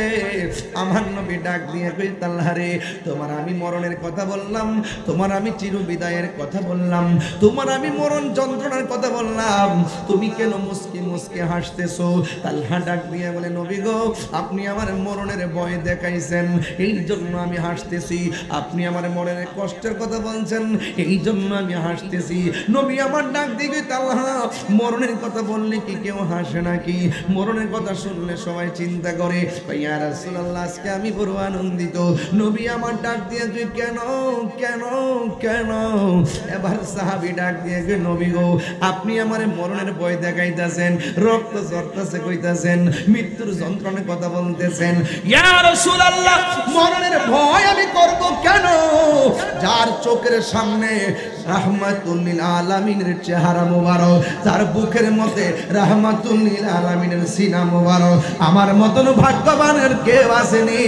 আমার নবী ডাক দিয়ে কই তালহা রে, তোমার আমি মরণের কথা বললাম, তোমার আমি চির বিদায়ের কথা বললাম, তোমার আমি মরণ যন্ত্রণার কথা বললাম, তুমি কেন মুস্কি মুস্কি হাসতেছো? তালহা ডাক দিয়ে বলে নবী গো, আপনি আমার মরণের ভয় দেখাইছেন এই জন্য আমি হাসতেছি, আপনি আমার মরণের কষ্টের কথা বলছেন এই জন্য আমি হাসতেছি। নবী আমার ডাক দিয়ে তালহা, মরণের কথা বললে কি কেউ হাসে নাকি? মরণের কথা শুনলে সবাই চিন্তা করে ইয়া রাসূলুল্লাহ আজকে আমি বড় আনন্দিত। নবী আমার ডাক দিয়ে তুই কেন কেন কেন? এবার সাহাবী ডাক দিয়ে নবী গো, আপনি আমার মরণের ভয় দেখাইতেছেন, রক্ত ঝরতেছে কইতাছেন, মৃত্যুর যন্ত্রণার কথা বলতেছেন। ইয়া রাসূলুল্লাহ মরণের ভয় আমি করব কেন? যার চোখের সামনে রাহমাতুল লিল আলামিনের চেহারা মোবারক, তার বুকের মধ্যে রাহমাতুল লিল আলামিনের সিনা মোবারক, আমার মতন ভাগ্যবানের কেউ আসেনি।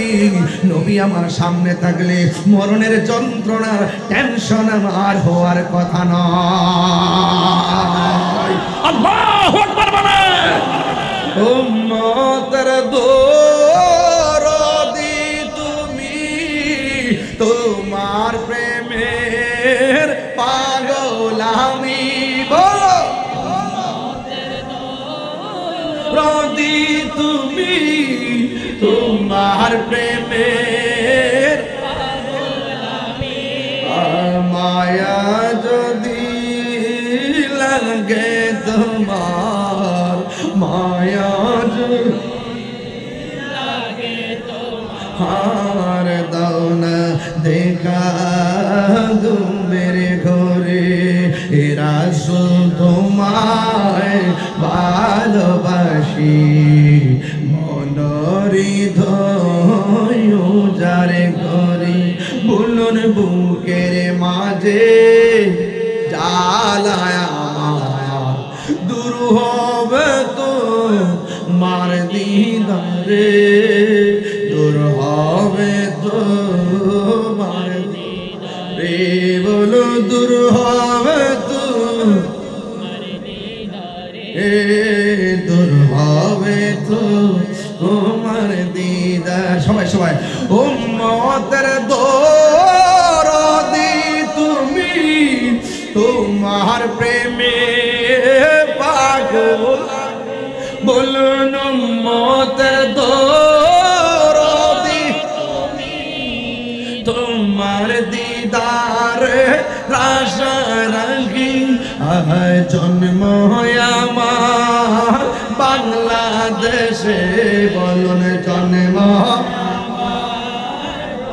নবী আমার সামনে থাকলে মরণের যন্ত্রণার টেনশন আমার হওয়ার কথা নয়। আল্লাহু আকবার বলে উম্মতের দরদি তুমি, তোমার প্রেমের পাগল আমি। বলো রদি তুমি, তোমার প্রেমের মায়া যদি লাগে তোমার, মায়া হার দাও না দেখা মেরে ঘরে, রাসূল তোমায় ভালোবাসি, মনরি ধরে করি, বলুন বুকের মাঝে জ্বালায় আমার, দূর হবে তো মার দিদারে, দূর হবে তো মার দিদারে, বলো দূর হবে তো দূর হবে তো তোমার দিদার। সবাই সবাই উম্মতের দরদি তুমি, তোমার প্রেমে পাগল, বলুন উম্মতের দরদি তোমার দিদারে আশা রাখি, জন্ম আমার বাংলাদেশে, বলুন জন্ম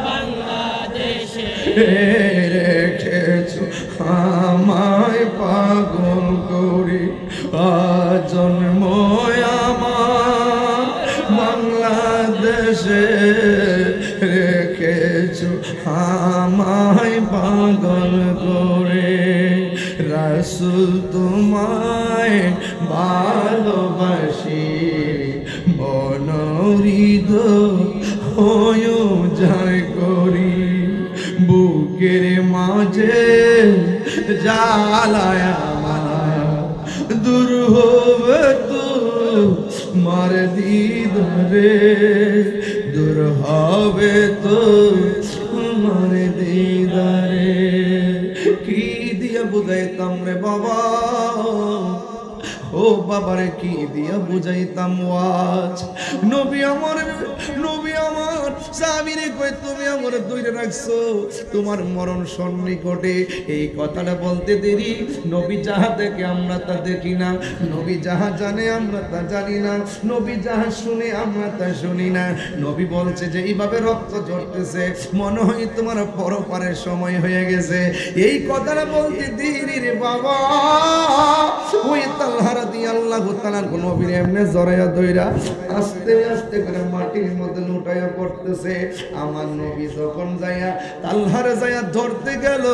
বাংলাদেশে, রেখেছো আমায় পাগল করি, জন্ম আমার বাংলাদেশে, রেখেছো আমায় পাগল করে, রাসূল তোমায় ভালোবাসি, মনোরিদ হয়ে যায় করি, বুকের মাঝে জ্বালায় আমার, দূর হবে তো মার দিদারে, দূর হবে তো মার দিদারে। কি দিয়ে বুঝাইতাম রে বাবা, ও ও বাবারে কি দিয়া বুঝাইতাম ওয়াজ। নবী আমার সাহাবীরে কই তুমি আমারে দূরে রাখছো, তোমার মরণ সন্নিকটে। এই কথাটা বলতে দেরি নবী যাহা দেখে আমরা তা দেখি না, নবী যাহা জানে আমরা তা জানি না, নবী যাহা শুনে আমরা তা শুনি না। নবী বলছে যে এইভাবে রক্ত ঝরতেছে, মনে হয় তোমার পরপারের সময় হয়ে গেছে। এই কথাটা বলতে দেরি রে বাবা, ওই তালহা রাদিয়াল্লাহু তাআলা নবীর এমনে জড়াইয়া ধইরা আস্তে আস্তে করে মাটির মধ্যে লুটাইয়া পড়তেছে। আমার নবী যখন যাইয়া তালহারে যাইয়া ধরতে গেল,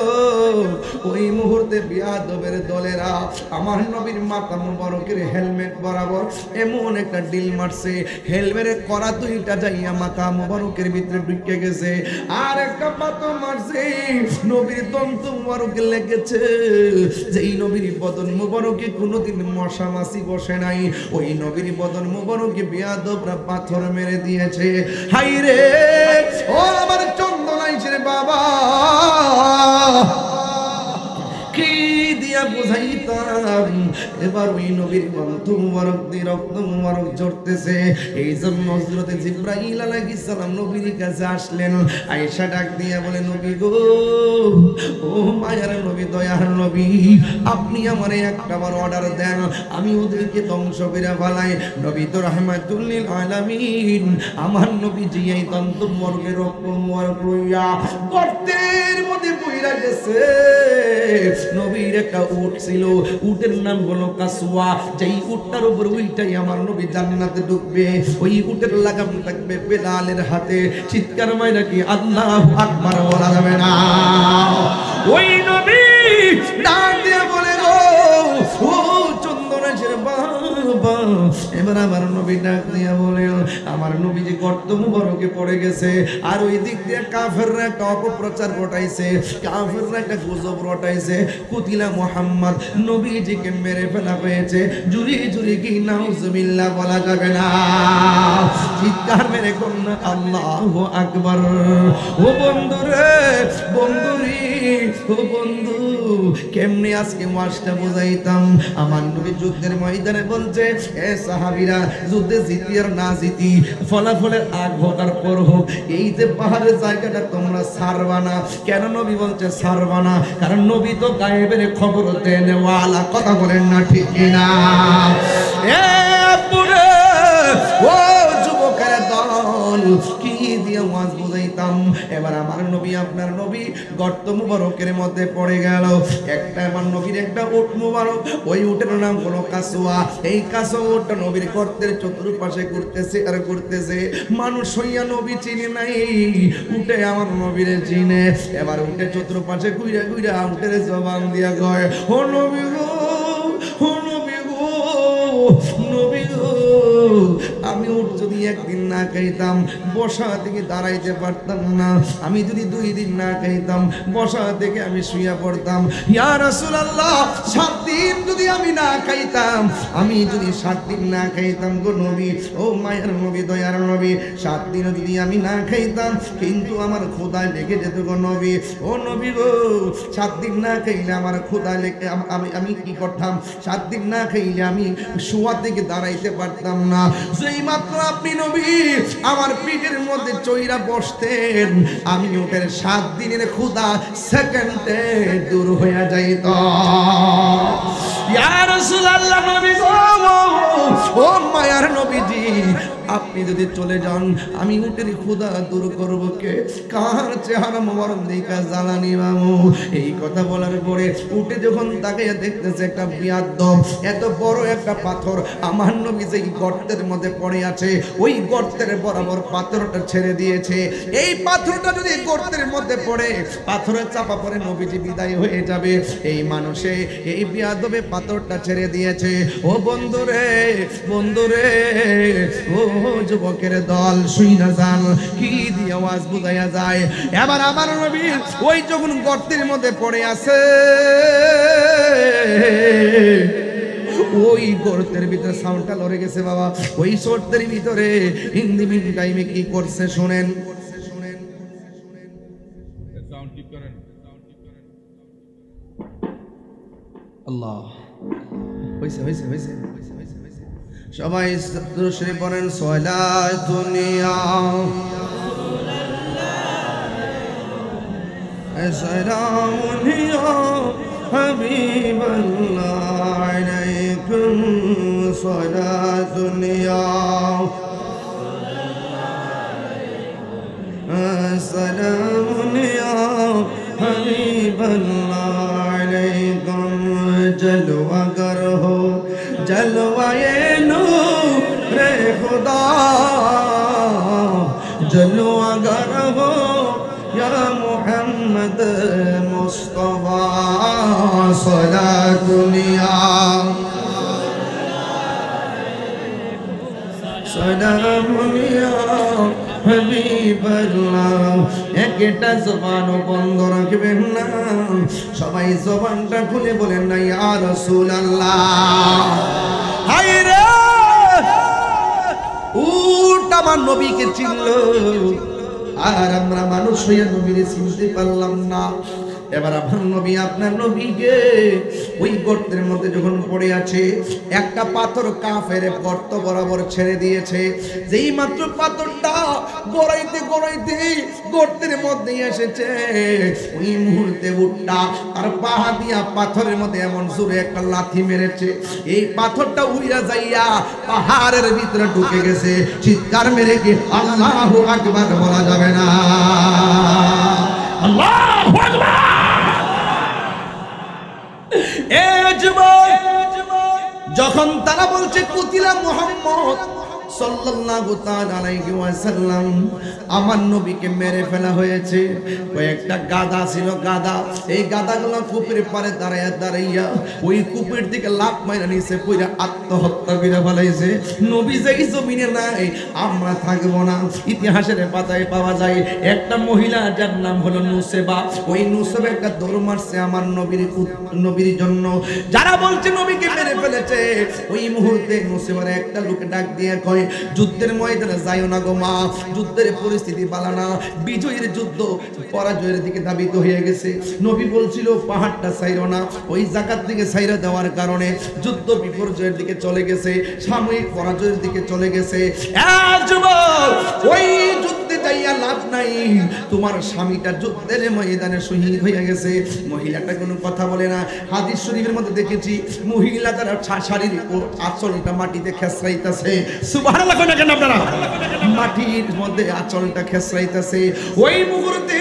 ওই মুহূর্তে বিয়াদবের দলেরা আমার নবীর মাথা মুবারকের হেলমেট বরাবর এমন একটা ডিল মারছে, হেলমেটের করা দুইটা যাইয়া মাথা মুবারকের ভিতরে ঢুকে গেছে। আর একটা পাথর মারছে নবীর দন্ত মুবারকে লেগেছে। যেই নবীর বদন মুবারকে কোনোদিন মশা মাছি বসে নাই, ওই নবীর বদন মুবারকে বিয়াদবরা পাথর মেরে দিয়েছে। হাই রে ও আমার চন্দনাইছে বাবা, কি দিয়া বুঝাইতাম। এবার ওই নবীর বন্ধ মুবারক দিয়ে রক্ত মুবারক ঝরতেছে। এই জন্য হযরতে জিবরাইল আলাইহিস সালাম নবীর কাছে আসলেন। আয়েশা ডাক দিয়া বলে, নবী গো, ও মায়ার নবী, দয়ার নবী, আপনি আমারে একটাবার অর্ডার দেন, আমি ওদেরকে ধ্বংস করে ফেলাই। নবী তো রাহমাতুল লিল আলামিন, আমার নবী জি এই দন্ত মুবারকের রক্ত মুবারক লইয়া গর্তের মধ্যে পইরা গেছে। নবীর একটা উট ছিল, উটের নাম হলো কাসওয়া। যেই উটটার উপর ওইটাই আমার নবী জান্নাতে ঢুকবে, ওই উটের লাগাম থাকবে বেলালের হাতে। চিৎকার মাইরা কি আল্লাহু আকবার বলা যাবে না? ওই নবী ডাক দিয়ে বলে, ও চন্দনেশের বাবা। এবার আমার নবী ডাক দিয়ে বলে, আমার নবী যে গর্ত মুবারকে পড়ে গেছে, আর ওই দিক দিয়ে কাফেররা একটা অপপ্রচার ঘটাইছে, কাফেররা একটা গুজব রটাইছে, কুতিলা মুহাম্মদ, নবীজিকে মেরে ফেলা হয়েছে। জুরি জুরি কি নাউজুবিল্লাহ বলা যাবে না? চিৎকার মেরে কন্যা আল্লাহু আকবার। ও বন্ধুরে, বন্ধুরি, ও বন্ধু, কেমনে আজকে ওয়াজটা বোঝাইতাম। আমার নবী যুদ্ধের ময়দানে বলছে, এ সাহাবীরা, যুদ্ধে জিতি আর না জিতি, ফলাফলের আগ হোক আর পর হোক, এই যে পাহাড়ের জায়গাটা তোমরা ছাড়বা না। কেন নবী বলছে ছাড়বা না? কারণ নবী তো গায়েবের খবর দেনেওয়ালা। কথা বলেন না ঠিক কিনা? এ পুরে ও যুবকের দল, কি দিয়ে ওয়াজ বুঝাইতাম। এবার আমার নবী, আপনার নবী গর্ত মুবারকের মধ্যে পড়ে গেল। একটা আমার নবীর একটা উট মুবারক, ওই উটের নাম হলো কাসওয়া। এই কাসওয়া উটটা নবীর গর্তের চতুর্পাশে ঘুরতেছে আর ঘুরতেছে। মানুষ হইয়া নবী চিনে নাই, উটে আমার নবীরে চিনে। এবার উটে চতুর্পাশে ঘুরে ঘুরে উটের জবান দিয়া কয়, ও নবী গো, ও নবী গো, নবী গো, আমি উট যদি একদিন না খাইতাম, বসা থেকে দাঁড়াইতে পারতাম না। আমি যদি 2 দিন না খাইতাম, বসা থেকে আমি শুইয়া পড়তাম। ইয়া রাসূলুল্লাহ, 7 দিন যদি আমি না খাইতাম, আমি যদি 7 দিন না খাইতাম গো নবী, ও মায়ের নবী, দয়ার নবী, 7 দিন যদি আমি না খাইতাম, কিন্তু আমার ক্ষুধা লেগে যেত গো নবী। ও নবী গো, 7 দিন না খাইলে আমার ক্ষুধা লেগে আমি কি করতাম? 7 দিন না খাইলে আমি শোয়া থেকে দাঁড়াইতে পারতাম না। যেই মাত্র আপনি নবী আমার পিঠের মধ্যে চইরা বসতেন, আমি উটের 7 দিনের ক্ষুধা সেকেন্ডে দূর হয়ে যাইত। ইয়া রাসূলুল্লাহ, নবী গো, ও মায়ার নবীজি, আপনি যদি চলে যান, আমি উটের ক্ষুধা দূর করব কে? কার চেহারা মোবারক দেখা জ্বালানি মামু? এই কথা বলার পরে উটে যখন তাকে দেখতেছে একটা বিয়াদব, এত বড় একটা পাথর আমার নবী যেই গর্তের মধ্যে পড়ে আছে, ওই গর্তের বরাবর পাথরটা ছেড়ে দিয়েছে। এই পাথরটা যদি গর্তের মধ্যে পড়ে, পাথরের চাপা পড়ে নবীজি বিদায় হয়ে যাবে। এই মানুষে, এই বিয়াদবে পাথরটা ছেড়ে দিয়েছে। ও বন্ধুরে, বন্ধুরে, ও যুবকের দল, শুইনা যান, কি দিয়ে আওয়াজ বুঝাইয়া যায়। এবার আমার নবী ওই যখন গর্তের মধ্যে পড়ে আছে, ওই গর্তের ভিতরে সাউন্ডটা লড়ে গেছে বাবা। ওই গর্তের ভিতরে হিন্দি মিন টাইমে কি করছে শুনেন। আল্লাহ হইছে হইছে হইছে সবাই দুরূদ শরীফ পড়েন সালাতুন ইয়া সালামুন ইয়া হাবিবাল্লাহ আলাইকুম সালাতুন ইয়া সালামুন ইয়া হাবিবাল্লাহ আলাইকুম জলওয়াগর হো जलवाए नूर खुदा जलवागर हो या मोहम्मद मुस्तफा सलातुनिया सलामुनिया হাবিবাল্লাহ একটা জবানও বন্ধ রাখবেন না সবাই জবানটা খুলে বলেন না ইয়া রাসূলুল্লাহ হায়রে উট আমার নবীকে চিনলো আর আমরা মানুষ হইয়া নবীকে চিনতে পারলাম না এবার আমার নবী আপনার নবীকে ওই গর্তের মধ্যে যখন পড়ে আছে একটা পাথর কাফের গর্ত বরাবর ছেড়ে দিয়েছে যেই মাত্র পাথরটা গড়াইতে গড়াইতে গর্তের মধ্যে এসেছে ওই মুহূর্তে উটটা আর পাহা দিয়া পাথরের মধ্যে এমন জোরে একটা লাথি মেরেছে এই পাথরটা উইরা যাইয়া পাহাড়ের ভিতরে ঢুকে গেছে চিৎকার মেরে কি আল্লাহু আকবার বলা যাবে না আল্লাহু আকবার যখন তারা বলছে কুতিলা মুহাম্মদ সাল্লাল্লাহু তাআলা আলাইহি ওয়াসাল্লাম আমার নবীকে মেরে ফেলা হয়েছে কয়েকটা গাদা ছিল গাদা এই গাদাগুলো কূপের পারে দাঁড়াইয়া ওই কূপের দিকে লাফ মাইরা নিচে পড়ে আত্মহত্যা করে ফেলাইছে নবী যেই জমিনে নাই আমরা থাকব না ইতিহাসের পাতায় পাওয়া যায় একটা মহিলা যার নাম হলো নুসেবা ওই নুসেবা একটা দৌড় মারছে আমার নবীর জন্য যারা বলছে নবীকে মেরে ফেলেছে ওই মুহূর্তে নুসেবার একটা লোক ডাক দিয়ে কয় যুদ্ধের ময়দানে যাইও না গো মা যুদ্ধের পরিস্থিতি ভালো না বিজয়ের যুদ্ধ পরাজয়ের দিকে ধাবিত হয়ে গেছে নবী বলছিল পাহাড়টা ছাইরো না ওই জায়গার দিকে ছাইরা দেওয়ার কারণে যুদ্ধ বিপর্যয়ের দিকে চলে গেছে সাময়িক পরাজয়ের দিকে চলে গেছে যুবক ওই যুদ্ধে যাইয়া লাভ নাই তোমার স্বামীটা যুদ্ধের ময়দানে শহীদ হয়ে গেছে মহিলাটা কোনো কথা বলে না হাদিস শরীফের মধ্যে দেখেছি মহিলা তার শাড়ির আঁচলটা মাটিতে খেসরাইতেছে সুবহানাল্লাহ কই না কেন আপনারা মাটির মধ্যে আঁচলটা খেসরাইতেছে ওই মুহূর্তে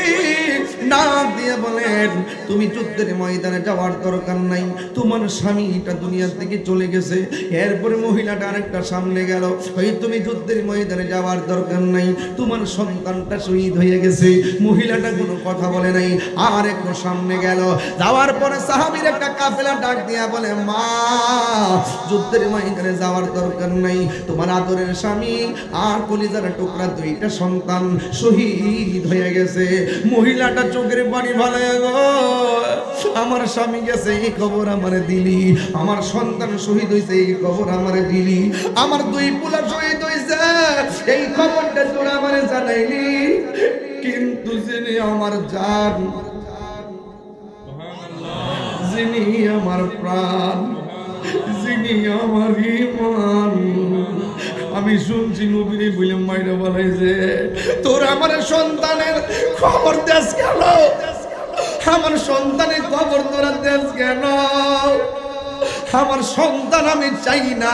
ডাক দিয়ে বলেন তুমি যুদ্ধের ময়দানে যাওয়ার দরকার নাই তোমার স্বামীটা দুনিয়া থেকে চলে গেছে এরপরে মহিলাটা আরেকটা সামনে গেল ওই তুমি যুদ্ধের ময়দানে যাওয়ার দরকার নাই তোমার সন্তানটা শহীদ হয়ে গেছে মহিলাটা কোনো কথা বলে নাই আর একটু সামনে গেল যাওয়ার পরে সাহাবীর একটা কাফেলা ডাক দিয়া বলে মা যুদ্ধের ময়দানে যাওয়ার দরকার নাই তোমার আদরের স্বামী আর কলিজার টুকরা দুইটা সন্তান শহীদ হয়ে গেছে মহিলাটা চোখের পানি ভালায় গো আমার স্বামী গেছে এই খবর আমারে দিলি আমার সন্তান শহীদ হইছে এই খবর আমারে দিলি আমার দুই পোলা শহীদ হইছে এই খবরটা তোরা আমারে জানাইলি কিন্তু যিনি আমার জান যিনি আমার প্রাণ যিনি আমার ঈমান আমি শুনছি নবীরে বলে মাইরা বলাইছে তোর আমার সন্তানের খবর দেশ কেন আমার সন্তানের খবর তোরা দেশ কেন আমার সন্তান আমি চাই না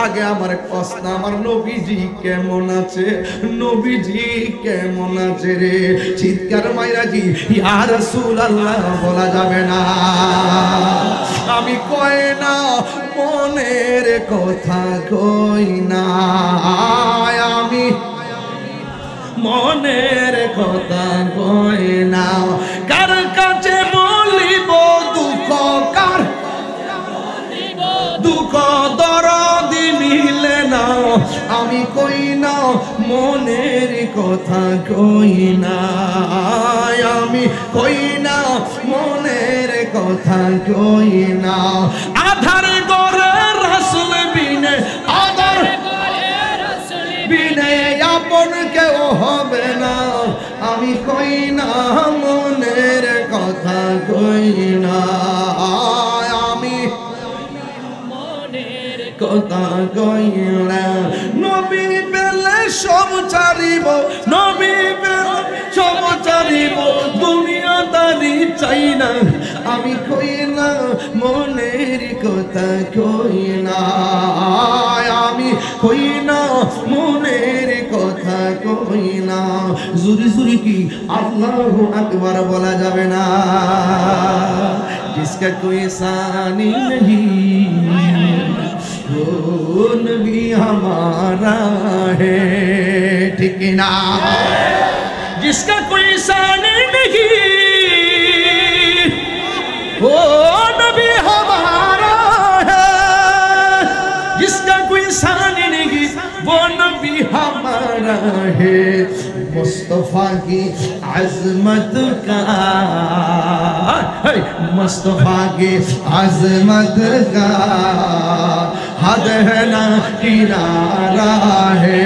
আগে আমার প্রশ্ন আমার নবীজি কেমন আছে নবীজি কেমন আছে রে চিৎকার মাইরাজি ইয়া রাসূলুল্লাহ বলা যাবে না আমি কই না মনের কথা কই না আমি মনের কথা কই না কার কাছে বলিব দুঃখ কার দুঃখ দরদি মিলে না আমি কই না মনের কথা কই না আমি কই না মনের কথা কই না আধার গরে রাসূল বিনে আধার বিনে আপন কেউ হবে না আমি কই না মনের কথা কই না আমি কথা কইলা নবী পেলে সব ছাড়িব নবী পেলে সব ছাড়িব দুনিয়া তারি চাই না আমি কই না মনের কথা কই না আমি কই না মনের কথা কই না জুরি জুরি কি আল্লাহু আকবার বলা যাবে না जिसका कोई सानी नहीं वो नबी हमारा है ठीक ना जिसका कोई सानी नहीं वो नबी हमारा है जिसका कोई सानी नहीं वो नबी हमारा है मुस्तफा की अज़मत का मुस्तफा की अज़मत का हद है ना किनारा है।